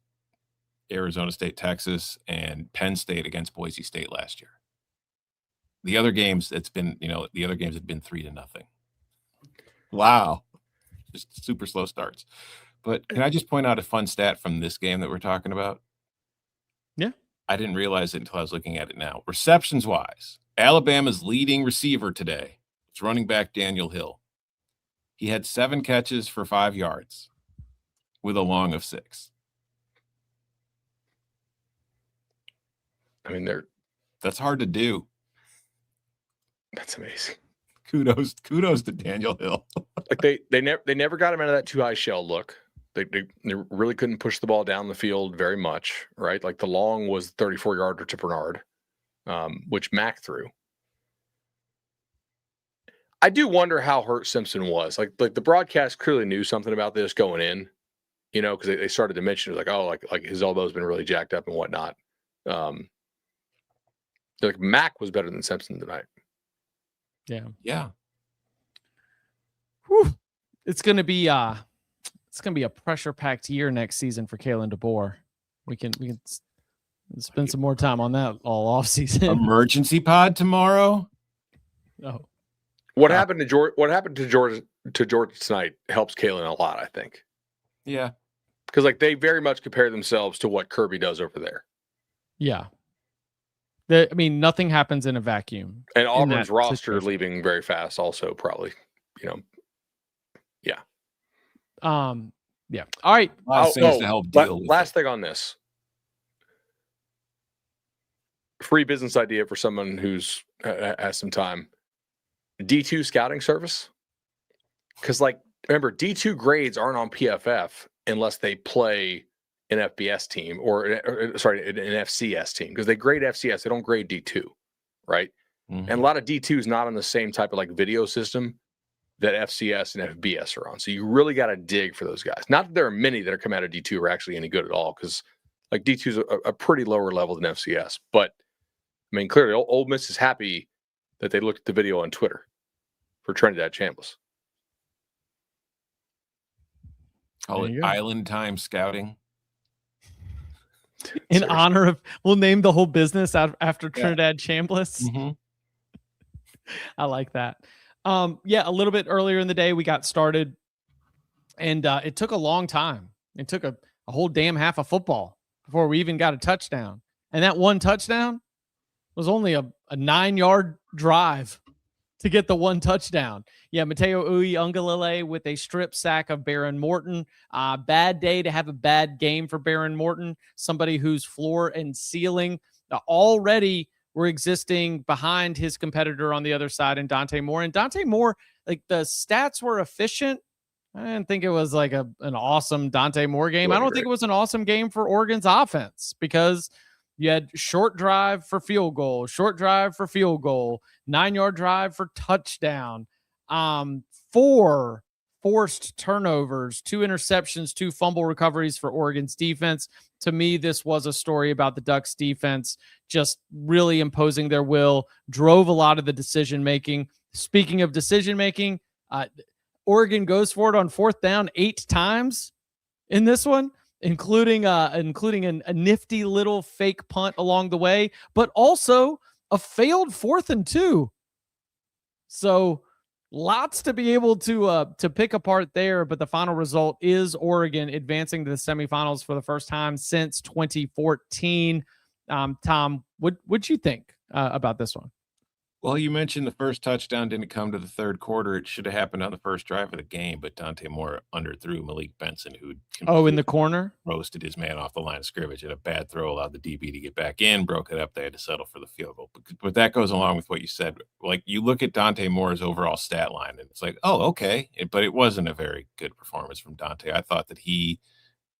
Arizona State, Texas, and Penn State against Boise State last year. The other games, had been 3-0. Wow. Just super slow starts. But can I just point out a fun stat from this game that we're talking about? Yeah. I didn't realize it until I was looking at it now. Receptions wise, Alabama's leading receiver today was running back Daniel Hill. He had 7 catches for 5 yards with a long of 6. I mean, that's hard to do. That's amazing. Kudos to Daniel Hill. Like, they never got him out of that too high shell look. They really couldn't push the ball down the field very much, right? Like, the long was 34-yarder to Bernard, which Mack threw. I do wonder how hurt Simpson was. Like the broadcast clearly knew something about this going in, because they started to mention it, like, oh, like his elbow's been really jacked up and whatnot. Like, Mack was better than Simpson tonight. Yeah. Whew. It's gonna be a pressure-packed year next season for Kalen DeBoer. We can spend some more time on that all off season. Emergency pod tomorrow. Oh, What happened to Georgia? What happened to Georgia tonight helps Kalen a lot, I think, Yeah. because like they very much compare themselves to what Kirby does over there. yeah. Nothing happens in a vacuum. And in Auburn's that roster situation. leaving very fast, also probably. Yeah. Yeah. All right. A lot of things to help deal with last it. thing on this. Free business idea for someone who's has some time. D2 scouting service. Because, like, remember, D2 grades aren't on PFF unless they play an FBS team or an FCS team, because they grade FCS. They don't grade D2, right? Mhm. And a lot of D2 is not on the same type of like video system that FCS and FBS are on. So you really got to dig for those guys. Not that there are many that are come out of D2 are actually any good at all, because like D2 is a pretty lower level than FCS. But I mean, clearly Ole Miss is happy that they looked at the video on Twitter for Trinidad Chambliss. Call it Island Time Scouting. In honor of, we'll name the whole business after Trinidad Chambliss. Mm-hmm. I like that. A little bit earlier in the day, we got started, and it took a long time. It took a whole damn half of football before we even got a touchdown. And that one touchdown was only a 9-yard drive to get the one touchdown. Yeah, Mateo Uiagalelei with a strip sack of Baron Morton. Bad day to have a bad game for Baron Morton, somebody whose floor and ceiling already were existing behind his competitor on the other side, and Dante Moore. And Dante Moore, like, the stats were efficient. I didn't think it was like an awesome Dante Moore game. I don't think it was an awesome game for Oregon's offense, because you had short drive for field goal, 9-yard drive for touchdown, 4 forced turnovers, 2 interceptions, 2 fumble recoveries for Oregon's defense. To me, this was a story about the Ducks defense just really imposing their will, drove a lot of the decision-making. Speaking of decision-making, Oregon goes for it on 4th down 8 times in this one, including a nifty little fake punt along the way, but also a failed 4th and 2. So lots to be able to pick apart there, but the final result is Oregon advancing to the semifinals for the first time since 2014. Tom, what'd you think about this one? Well, you mentioned the first touchdown didn't come to the third quarter. It should have happened on the first drive of the game, but Dante Moore underthrew Malik Benson, who in the corner roasted his man off the line of scrimmage. And a bad throw allowed the DB to get back in, broke it up. They had to settle for the field goal. But that goes along with what you said. Like, you look at Dante Moore's overall stat line, and it's like, oh, okay. But it wasn't a very good performance from Dante. I thought that he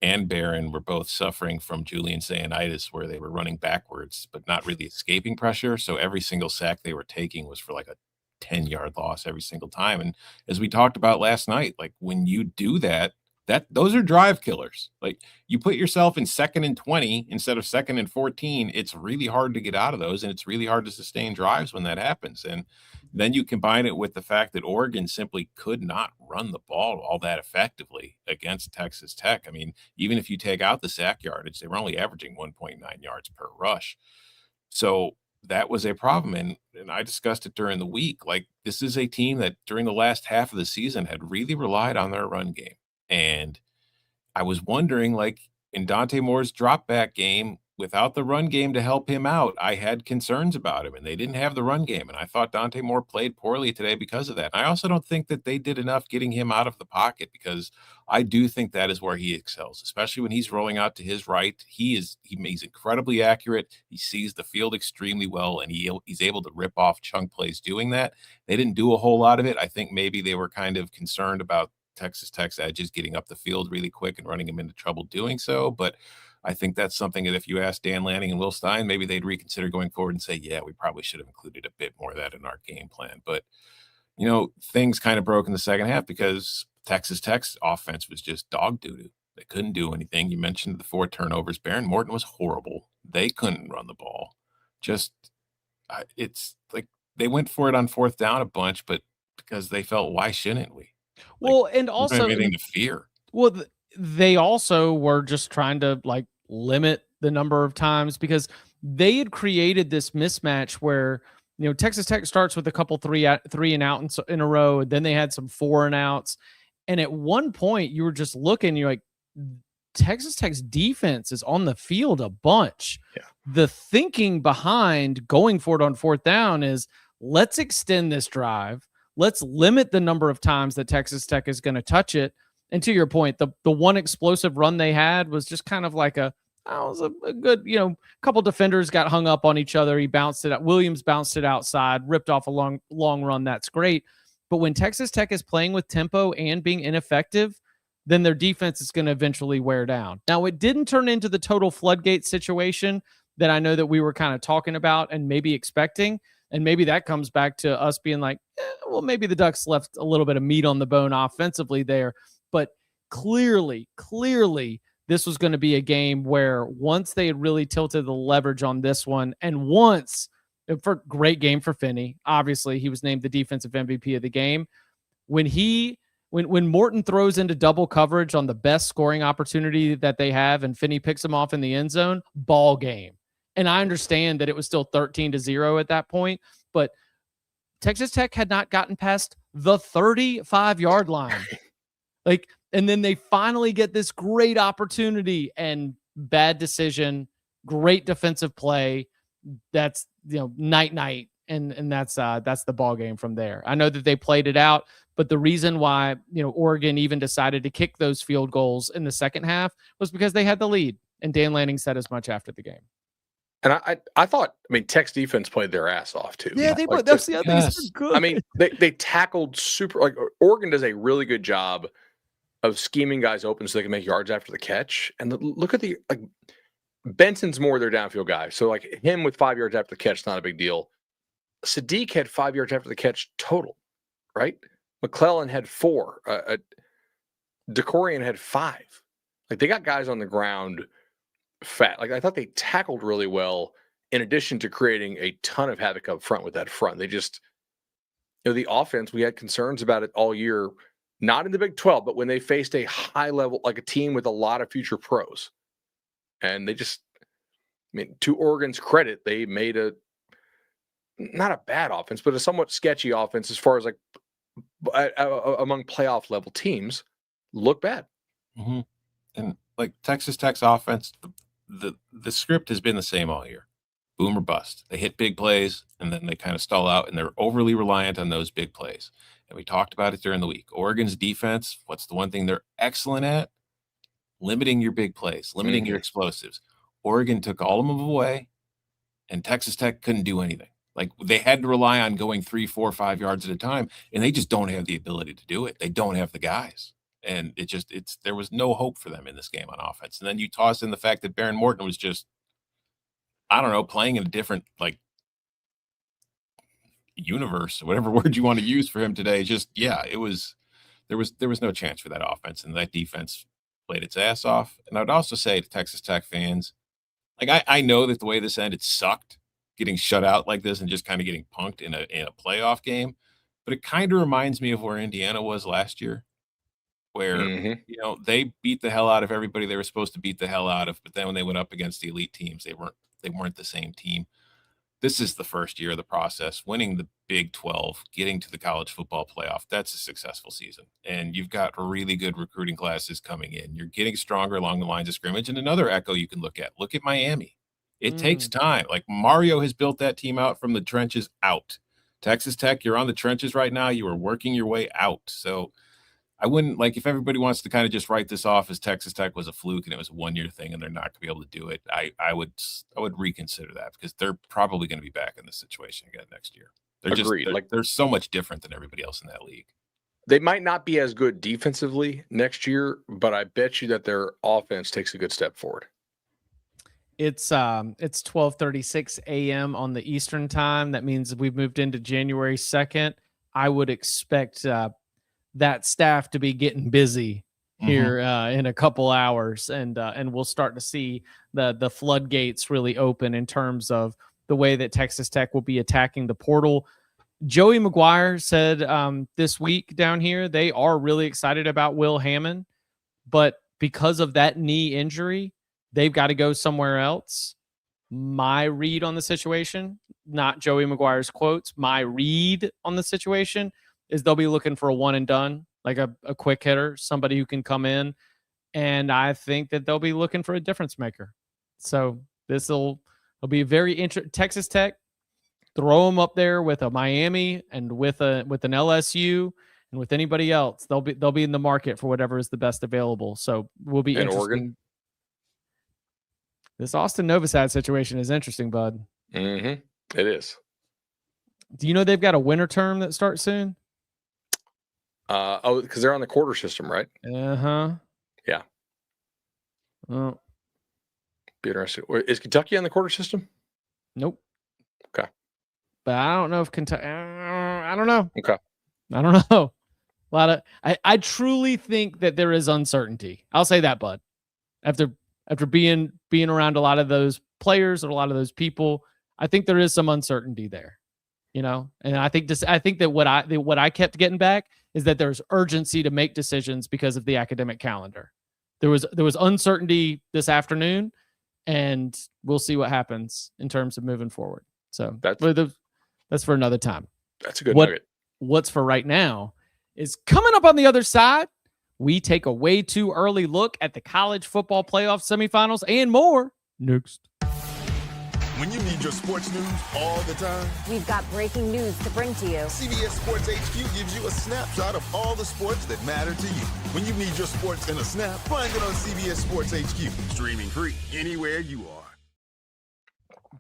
and Barron were both suffering from Julian Sayanitis, where they were running backwards, but not really escaping pressure. So every single sack they were taking was for like a 10-yard loss every single time. And as we talked about last night, like, when you do that, those are drive killers. Like, you put yourself in 2nd and 20 instead of 2nd and 14. It's really hard to get out of those, and it's really hard to sustain drives when that happens. And then you combine it with the fact that Oregon simply could not run the ball all that effectively against Texas Tech. I mean, even if you take out the sack yardage, they were only averaging 1.9 yards per rush. So that was a problem. And I discussed it during the week. Like, this is a team that during the last half of the season had really relied on their run game. And I was wondering, like, in Dante Moore's drop back game, without the run game to help him out, I had concerns about him, and they didn't have the run game. And I thought Dante Moore played poorly today because of that. And I also don't think that they did enough getting him out of the pocket, because I do think that is where he excels, especially when he's rolling out to his right. He's incredibly accurate. He sees the field extremely well, and he's able to rip off chunk plays doing that. They didn't do a whole lot of it. I think maybe they were kind of concerned about Texas Tech's edges getting up the field really quick and running him into trouble doing so. But I think that's something that if you ask Dan Lanning and Will Stein, maybe they'd reconsider going forward and say, yeah, we probably should have included a bit more of that in our game plan. But, things kind of broke in the second half because Texas Tech's offense was just dog doo-doo. They couldn't do anything. You mentioned the 4 turnovers. Baron Morton was horrible. They couldn't run the ball. It's like they went for it on 4th down a bunch, but because they felt, why shouldn't we? Well, and also anything to fear. Well, they also were just trying to limit the number of times, because they had created this mismatch where Texas Tech starts with a couple three and out in a row. And then they had some 4 and outs. And at one point you were just looking, you're like, Texas Tech's defense is on the field a bunch. Yeah. The thinking behind going for it on 4th down is, let's extend this drive. Let's limit the number of times that Texas Tech is going to touch it. And to your point, the one explosive run they had was just kind of like it was a good, couple defenders got hung up on each other. He bounced it out. Williams bounced it outside, ripped off a long run. That's great. But when Texas Tech is playing with tempo and being ineffective, then their defense is going to eventually wear down. Now, it didn't turn into the total floodgate situation that I know that we were kind of talking about and maybe expecting. And maybe that comes back to us being like, well, maybe the Ducks left a little bit of meat on the bone offensively there. But clearly, this was going to be a game where once they had really tilted the leverage on this one, and great game for Finney. Obviously, he was named the defensive MVP of the game. When Morton throws into double coverage on the best scoring opportunity that they have and Finney picks him off in the end zone, ball game. And I understand that it was still 13-0 at that point, but Texas Tech had not gotten past the 35-yard line. And then they finally get this great opportunity and bad decision, great defensive play. That's, night. And that's the ball game from there. I know that they played it out, but the reason why, Oregon even decided to kick those field goals in the second half was because they had the lead. And Dan Lanning said as much after the game. And I thought, Tech's defense played their ass off too. Yeah, they would. That's the other thing. Good. They tackled Oregon does a really good job of scheming guys open so they can make yards after the catch. And look at Benson's more their downfield guy. So him with 5 yards after the catch is not a big deal. Sadiq had 5 yards after the catch total, right? McClellan had 4. Decorian had 5. They got guys on the ground fat. I thought they tackled really well in addition to creating a ton of havoc up front with that front. They just, the offense, we had concerns about it all year, not in the Big 12, but when they faced a high level, a team with a lot of future pros. And they just, to Oregon's credit, they made not a bad offense, but a somewhat sketchy offense as far as among playoff level teams look bad. Mm-hmm. And Texas Tech's offense, the script has been the same all year. Boom or bust. They hit big plays and then they kind of stall out and they're overly reliant on those big plays. And we talked about it during the week. Oregon's defense, what's the one thing they're excellent at? Limiting your big plays, limiting your explosives. Oregon took all of them away and Texas Tech couldn't do anything. They had to rely on going 3, 4, 5 yards at a time, and they just don't have the ability to do it. They don't have the guys. And there was no hope for them in this game on offense. And then you toss in the fact that Baron Morton was just, I don't know, playing in a different universe, or whatever word you want to use for him today. There was no chance for that offense, and that defense played its ass off. And I'd also say to Texas Tech fans, I know that the way this ended sucked, getting shut out like this and just kind of getting punked in a playoff game, but it kind of reminds me of where Indiana was last year, where they beat the hell out of everybody they were supposed to beat the hell out of, but then when they went up against the elite teams, they weren't the same team. This is the first year of the process. Winning the Big 12, getting to the college football playoff, that's a successful season. And you've got really good recruiting classes coming in. You're getting stronger along the lines of scrimmage. And another echo you can look at Miami. It takes time. Mario has built that team out from the trenches out. Texas Tech, you're on the trenches right now. You are working your way out. So I wouldn't if everybody wants to kind of just write this off as Texas Tech was a fluke and it was a 1-year thing and they're not going to be able to do it. I would reconsider that because they're probably going to be back in this situation again next year. Agreed. They're so much different than everybody else in that league. They might not be as good defensively next year, but I bet you that their offense takes a good step forward. It's 12:36 a.m. on the Eastern time. That means we've moved into January 2nd. I would expect that staff to be getting busy here in a couple hours, and we'll start to see the floodgates really open in terms of the way that Texas Tech will be attacking the portal. Joey McGuire said this week down here they are really excited about Will Hammond, but because of that knee injury, they've got to go somewhere else. my read on the situation, not Joey McGuire's quotes, my read on the situation is they'll be looking for a one and done, like a quick hitter, somebody who can come in. And I think that they'll be looking for a difference maker. So it'll be very interesting. Texas Tech, throw them up there with a Miami and with an LSU and with anybody else. They'll be in the market for whatever is the best available. So will be interesting. Oregon. This Austin Novosad situation is interesting, bud. Mm-hmm. It is. Do you know they've got a winter term that starts soon? Because they're on the quarter system, right? Uh-huh. Yeah. Well, be interesting. Is Kentucky on the quarter system? Nope. Okay. But I don't know if Kentucky. I don't know. Okay. I don't know. A lot of. I truly think that there is uncertainty. I'll say that, bud. After being around a lot of those players or a lot of those people, I think there is some uncertainty there. You know, and I think that what I kept getting back is that there's urgency to make decisions because of the academic calendar. There was uncertainty this afternoon, and we'll see what happens in terms of moving forward. So that's for another time. That's a good nugget. What's for right now is coming up on the other side. We take a way too early look at the college football playoff semifinals and more next. When you need your sports news all the time, we've got breaking news to bring to you. CBS Sports HQ gives you a snapshot of all the sports that matter to you. When you need your sports in a snap, find it on CBS Sports HQ. Streaming free anywhere you are.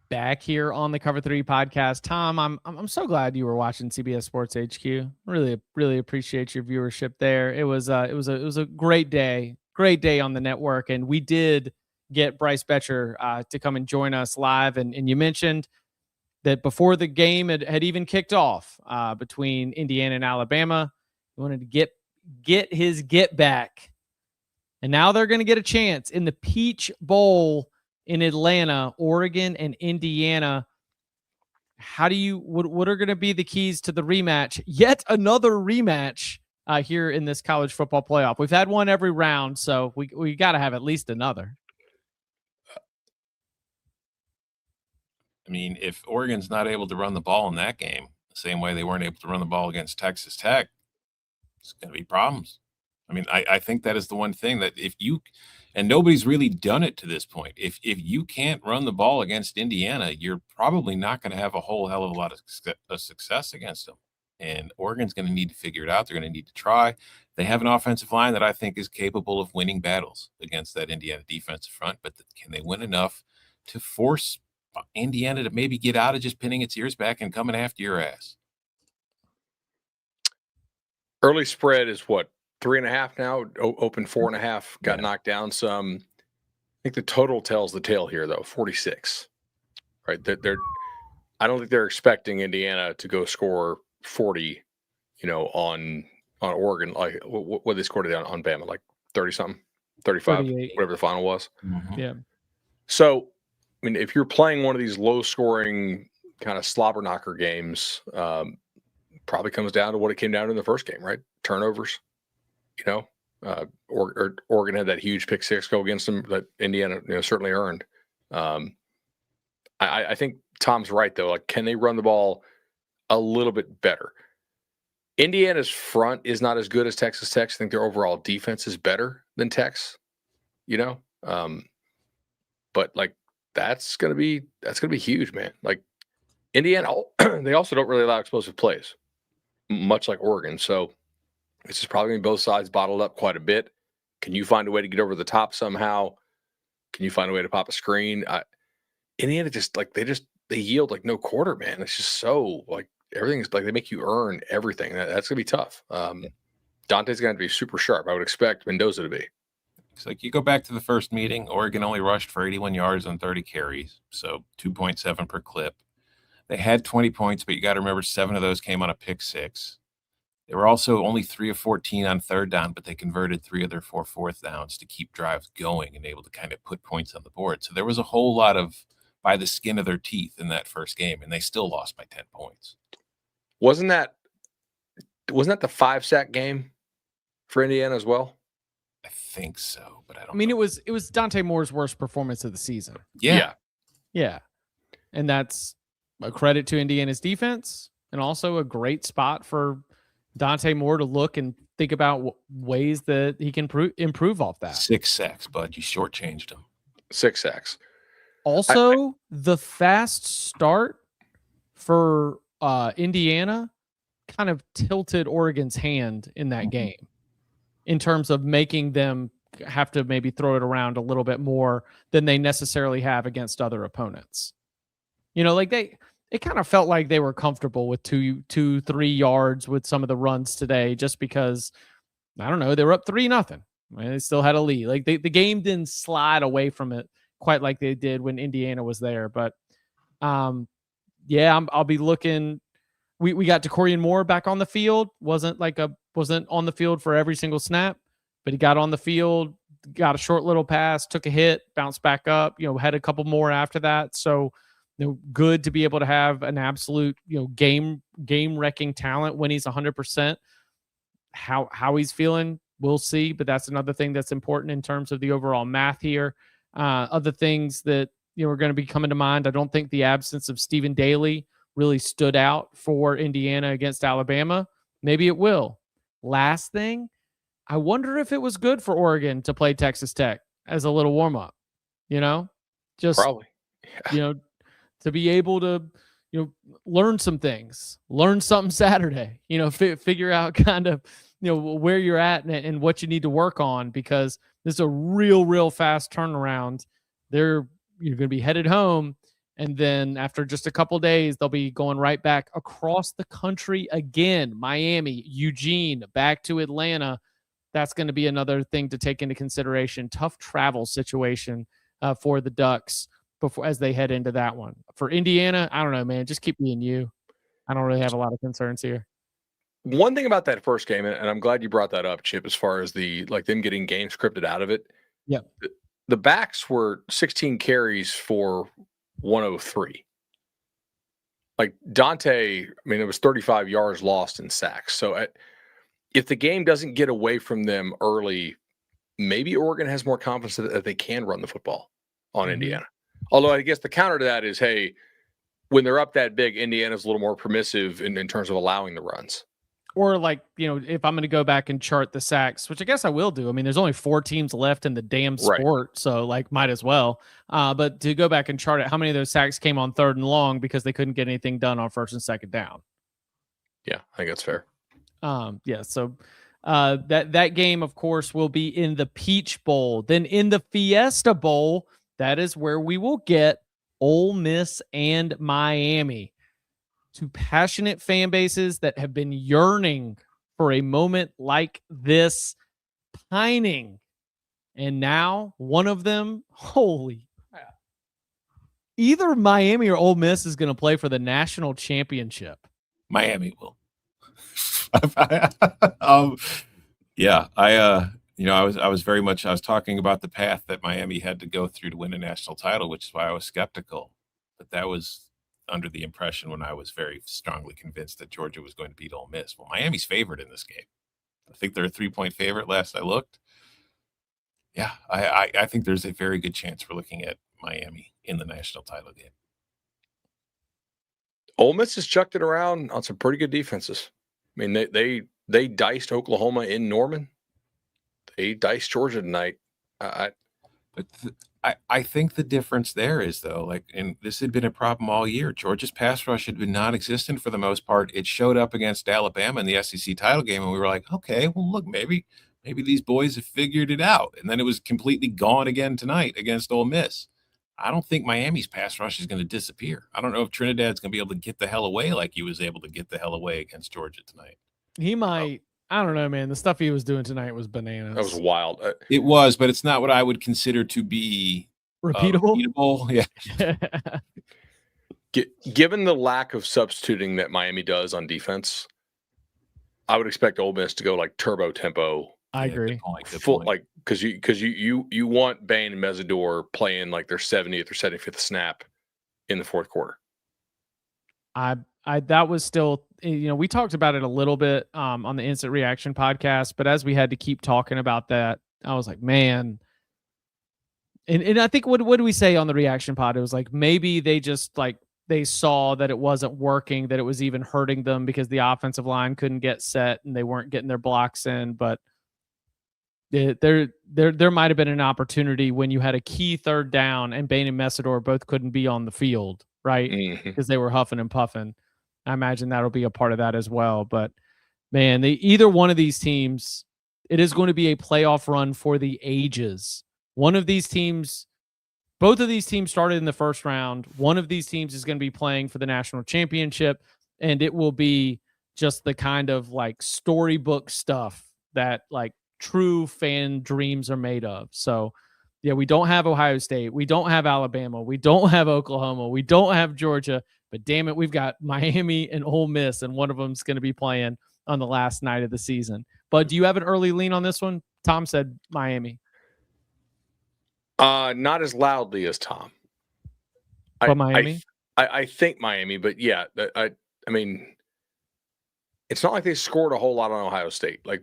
Back here on the Cover 3 podcast. Tom, I'm so glad you were watching CBS Sports HQ. Really appreciate your viewership there. It was a great day on the network, and we did get Bryce Betcher to come and join us live. And you mentioned that before the game had even kicked off between Indiana and Alabama, he wanted to get his get back. And now they're going to get a chance in the Peach Bowl in Atlanta, Oregon and Indiana. What are going to be the keys to the rematch? Yet another rematch here in this college football playoff. We've had one every round, so we got to have at least another. I mean, if Oregon's not able to run the ball in that game, the same way they weren't able to run the ball against Texas Tech, it's going to be problems. I mean, I think that is the one thing that and nobody's really done it to this point. If you can't run the ball against Indiana, you're probably not going to have a whole hell of a lot of success against them. And Oregon's going to need to figure it out. They're going to need to try. They have an offensive line that I think is capable of winning battles against that Indiana defensive front, but can they win enough to force Indiana to maybe get out of just pinning its ears back and coming after your ass? Early spread is what, 3.5 now? Open 4.5. Got knocked down some. I think the total tells the tale here, though. 46. Right? I don't think they're expecting Indiana to go score 40. On Oregon. Like what they scored it on Bama, like 30 something, 35, 38. whatever the final was. Mm-hmm. Yeah. So, I mean, if you're playing one of these low-scoring kind of slobber knocker games, probably comes down to what it came down to in the first game, right? Turnovers. Oregon had that huge pick six go against them that Indiana certainly earned. I think Tom's right though. Like, can they run the ball a little bit better? Indiana's front is not as good as Texas Tech's. I think their overall defense is better than Tech's. But like that's gonna be huge, man. Like Indiana, they also don't really allow explosive plays, much like Oregon. So it's just probably going to be both sides bottled up quite a bit. Can you find a way to get over the top somehow? Can you find a way to pop a screen? Indiana just like they yield like no quarter, man. It's just so like everything's like they make you earn everything. That's gonna be tough. Dante's gonna have to be super sharp. I would expect Mendoza to be. It's like you go back to the first meeting, Oregon only rushed for 81 yards on 30 carries, so 2.7 per clip. They had 20 points, but you got to remember 7 of those came on a pick six. They were also only 3 of 14 on third down, but they converted 3 of their 4 fourth downs to keep drives going and able to kind of put points on the board. So there was a whole lot of by the skin of their teeth in that first game, and they still lost by 10 points. Wasn't that the 5-sack game for Indiana as well? I think so, but I don't. I mean, know. it was Dante Moore's worst performance of the season. Yeah. Yeah. And that's a credit to Indiana's defense and also a great spot for Dante Moore to look and think about ways that he can improve off that. 6 sacks, bud. You shortchanged him. 6 sacks. Also, the fast start for Indiana kind of tilted Oregon's hand in that game in terms of making them have to maybe throw it around a little bit more than they necessarily have against other opponents. Like it kind of felt like they were comfortable with 2-3 yards with some of the runs today, just because, I don't know, they were up 3-0. They still had a lead. Like the game didn't slide away from it quite like they did when Indiana was there. But I'll be looking. We got Decorian Moore back on the field. Wasn't on the field for every single snap, but he got on the field, got a short little pass, took a hit, bounced back up, had a couple more after that. So, good to be able to have an absolute, game wrecking talent when he's 100%. How he's feeling, we'll see. But that's another thing that's important in terms of the overall math here. Other things that are going to be coming to mind. I don't think the absence of Stephen Daly really stood out for Indiana against Alabama. Maybe it will. Last thing, I wonder if it was good for Oregon to play Texas Tech as a little warm up. Just Probably. Yeah. To be able to learn some things, learn something Saturday. Figure out kind of where you're at and what you need to work on, because this is a real fast turnaround. You're going to be headed home, and then after just a couple days, they'll be going right back across the country again. Miami, Eugene, back to Atlanta. That's going to be another thing to take into consideration. Tough travel situation for the Ducks as they head into that one. For Indiana, I don't know, man. Just keep being you. I don't really have a lot of concerns here. One thing about that first game, and I'm glad you brought that up, Chip, as far as them getting game scripted out of it. Yeah. The backs were 16 carries for 103. Like Dante, it was 35 yards lost in sacks. So if the game doesn't get away from them early, maybe Oregon has more confidence that they can run the football on Indiana. Although I guess the counter to that is, hey, when they're up that big, Indiana's a little more permissive in terms of allowing the runs. Or if I'm going to go back and chart the sacks, which I guess I will do. There's only 4 teams left in the damn sport, right. So might as well. But to go back and chart it, how many of those sacks came on 3rd and long because they couldn't get anything done on 1st and 2nd down? Yeah, I think that's fair. So that game, of course, will be in the Peach Bowl. Then in the Fiesta Bowl, that is where we will get Ole Miss and Miami. 2 passionate fan bases that have been yearning for a moment like this, pining. And now one of them, holy crap. Either Miami or Ole Miss is going to play for the national championship. Miami will. I was talking about the path that Miami had to go through to win a national title, which is why I was skeptical. But that was under the impression when I was very strongly convinced that Georgia was going to beat Ole Miss. Well, Miami's favored in this game. I think they're a 3-point favorite last I looked. Yeah, I think there's a very good chance we're looking at Miami in the national title game. Ole Miss has chucked it around on some pretty good defenses. They diced Oklahoma in Norman. They diced Georgia tonight. I think the difference there is, though, and this had been a problem all year. Georgia's pass rush had been non-existent for the most part. It showed up against Alabama in the SEC title game, and we were like, okay, well, look, maybe these boys have figured it out. And then it was completely gone again tonight against Ole Miss. I don't think Miami's pass rush is going to disappear. I don't know if Trinidad's going to be able to get the hell away like he was able to get the hell away against Georgia tonight. He might. I don't know, man. The stuff he was doing tonight was bananas. That was wild. It was, but it's not what I would consider to be repeatable. Yeah. Given the lack of substituting that Miami does on defense, I would expect Ole Miss to go turbo tempo. I agree. Because you want Bain and Mesidor playing their 70th or 75th snap in the 4th quarter. That was still, we talked about it a little bit on the Instant Reaction podcast, but as we had to keep talking about that, I was like, man, And I think what do we say on the reaction pod? It was like maybe they just like they saw that it wasn't working, that it was even hurting them because the offensive line couldn't get set and they weren't getting their blocks in. But there might have been an opportunity when you had a key third down and Bain and Messidor both couldn't be on the field, right? Because they were huffing and puffing. I imagine that'll be a part of that as well. But man, either one of these teams, it is going to be a playoff run for the ages. One of these teams, both of these teams started in the first round. One of these teams is going to be playing for the national championship, and it will be just the kind of like storybook stuff that like true fan dreams are made of. So, yeah, we don't have Ohio State. We don't have Alabama. We don't have Oklahoma. We don't have Georgia. But damn it, we've got Miami and Ole Miss, and one of them is going to be playing on the last night of the season. But do you have an early lean on this one? Tom said Miami. Not as loudly as Tom. But Miami? I think Miami, but yeah, I mean, it's not like they scored a whole lot on Ohio State. Like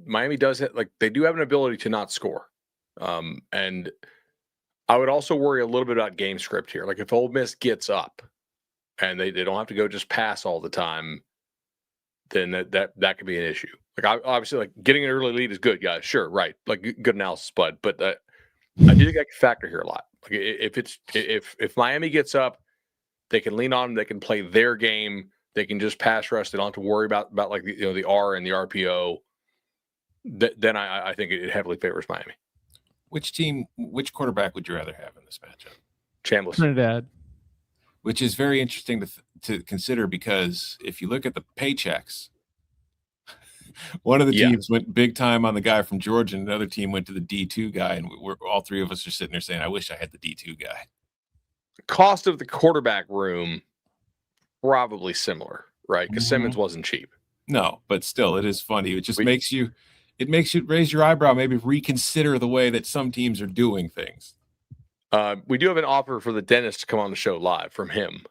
Miami does it. Like they do have an ability to not score. And I would also worry a little bit about game script here. Like if Ole Miss gets up and they don't have to go just pass all the time, then that could be an issue. Like obviously, like getting an early lead is good, guys. Sure, right. Like good analysis, Bud. But I do think I can factor here a lot. Like if Miami gets up, they can lean on them. They can play their game. They can just pass rush. They don't have to worry about like the R and the RPO. Then I think it heavily favors Miami. Which quarterback would you rather have in this matchup? Chambliss. Trinidad. Which is very interesting to consider because if you look at the paychecks, one of the teams went big time on the guy from Georgia, and another team went to the D2 guy, and we're all three of us are sitting there saying, "I wish I had the D2 guy." Cost of the quarterback room probably similar, right? Because Simmons wasn't cheap. No, but still, it is funny. It just makes you raise your eyebrow, maybe reconsider the way that some teams are doing things. We do have an offer for the dentist to come on the show live from him.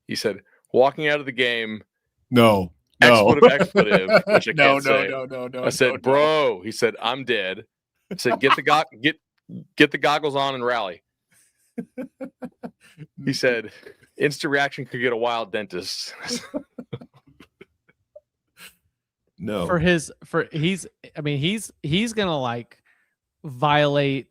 He said, walking out of the game. No. Expletive, which I can't say. No. I said, bro. He said, I'm dead. I said, get the goggles on and rally. He said, instant reaction could get a wild dentist. No. He's gonna like violate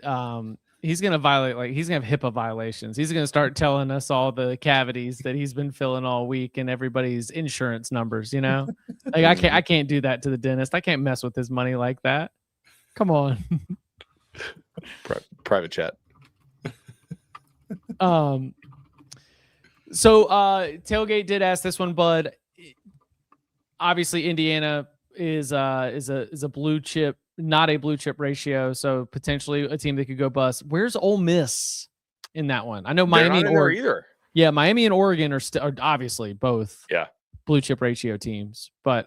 he's gonna have HIPAA violations. He's gonna start telling us all the cavities that he's been filling all week and everybody's insurance numbers, you know? Like I can't do that to the dentist. I can't mess with his money like that. Come on. Private chat. So Tailgate did ask this one, Bud. Obviously Indiana is a blue chip, not a blue chip ratio, so potentially a team that could go bust. Where's Ole Miss in that one? I know Miami and Oregon either. Yeah, Miami and Oregon are obviously both blue chip ratio teams, but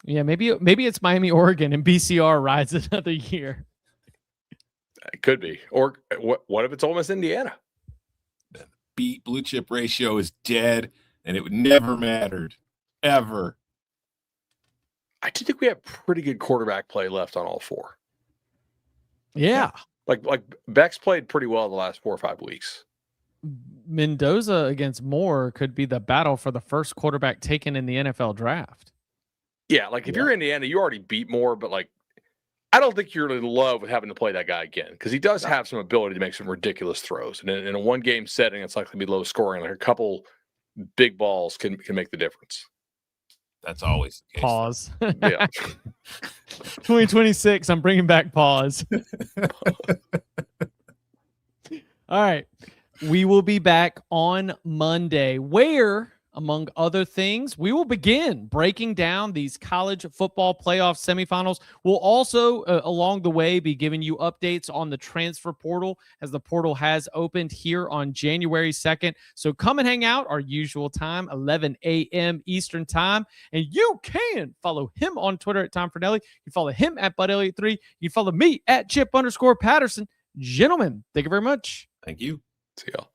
maybe it's Miami, Oregon, and BCR rides another year. It could be. Or what if it's Ole Miss, Indiana? Beat blue chip ratio is dead, and it would never mattered ever. I do think we have pretty good quarterback play left on all four. Yeah. Like Beck's played pretty well the last 4 or 5 weeks. Mendoza against Moore could be the battle for the first quarterback taken in the NFL draft. Yeah, like if you're Indiana, you already beat Moore, but like I don't think you're in love with having to play that guy again because he does have some ability to make some ridiculous throws. And in a one-game setting, it's likely to be low scoring. Like a couple big balls can make the difference. That's always the case. Pause. Yeah. 2026, I'm bringing back pause. All right. We will be back on Monday where, among other things, we will begin breaking down these college football playoff semifinals. We'll also, along the way, be giving you updates on the transfer portal as the portal has opened here on January 2nd. So come and hang out our usual time, 11 a.m. Eastern time. And you can follow him on Twitter at Tom Fornelli. You follow him at Bud Elliott 3. You follow me at Chip _Patterson. Gentlemen, thank you very much. Thank you. See y'all.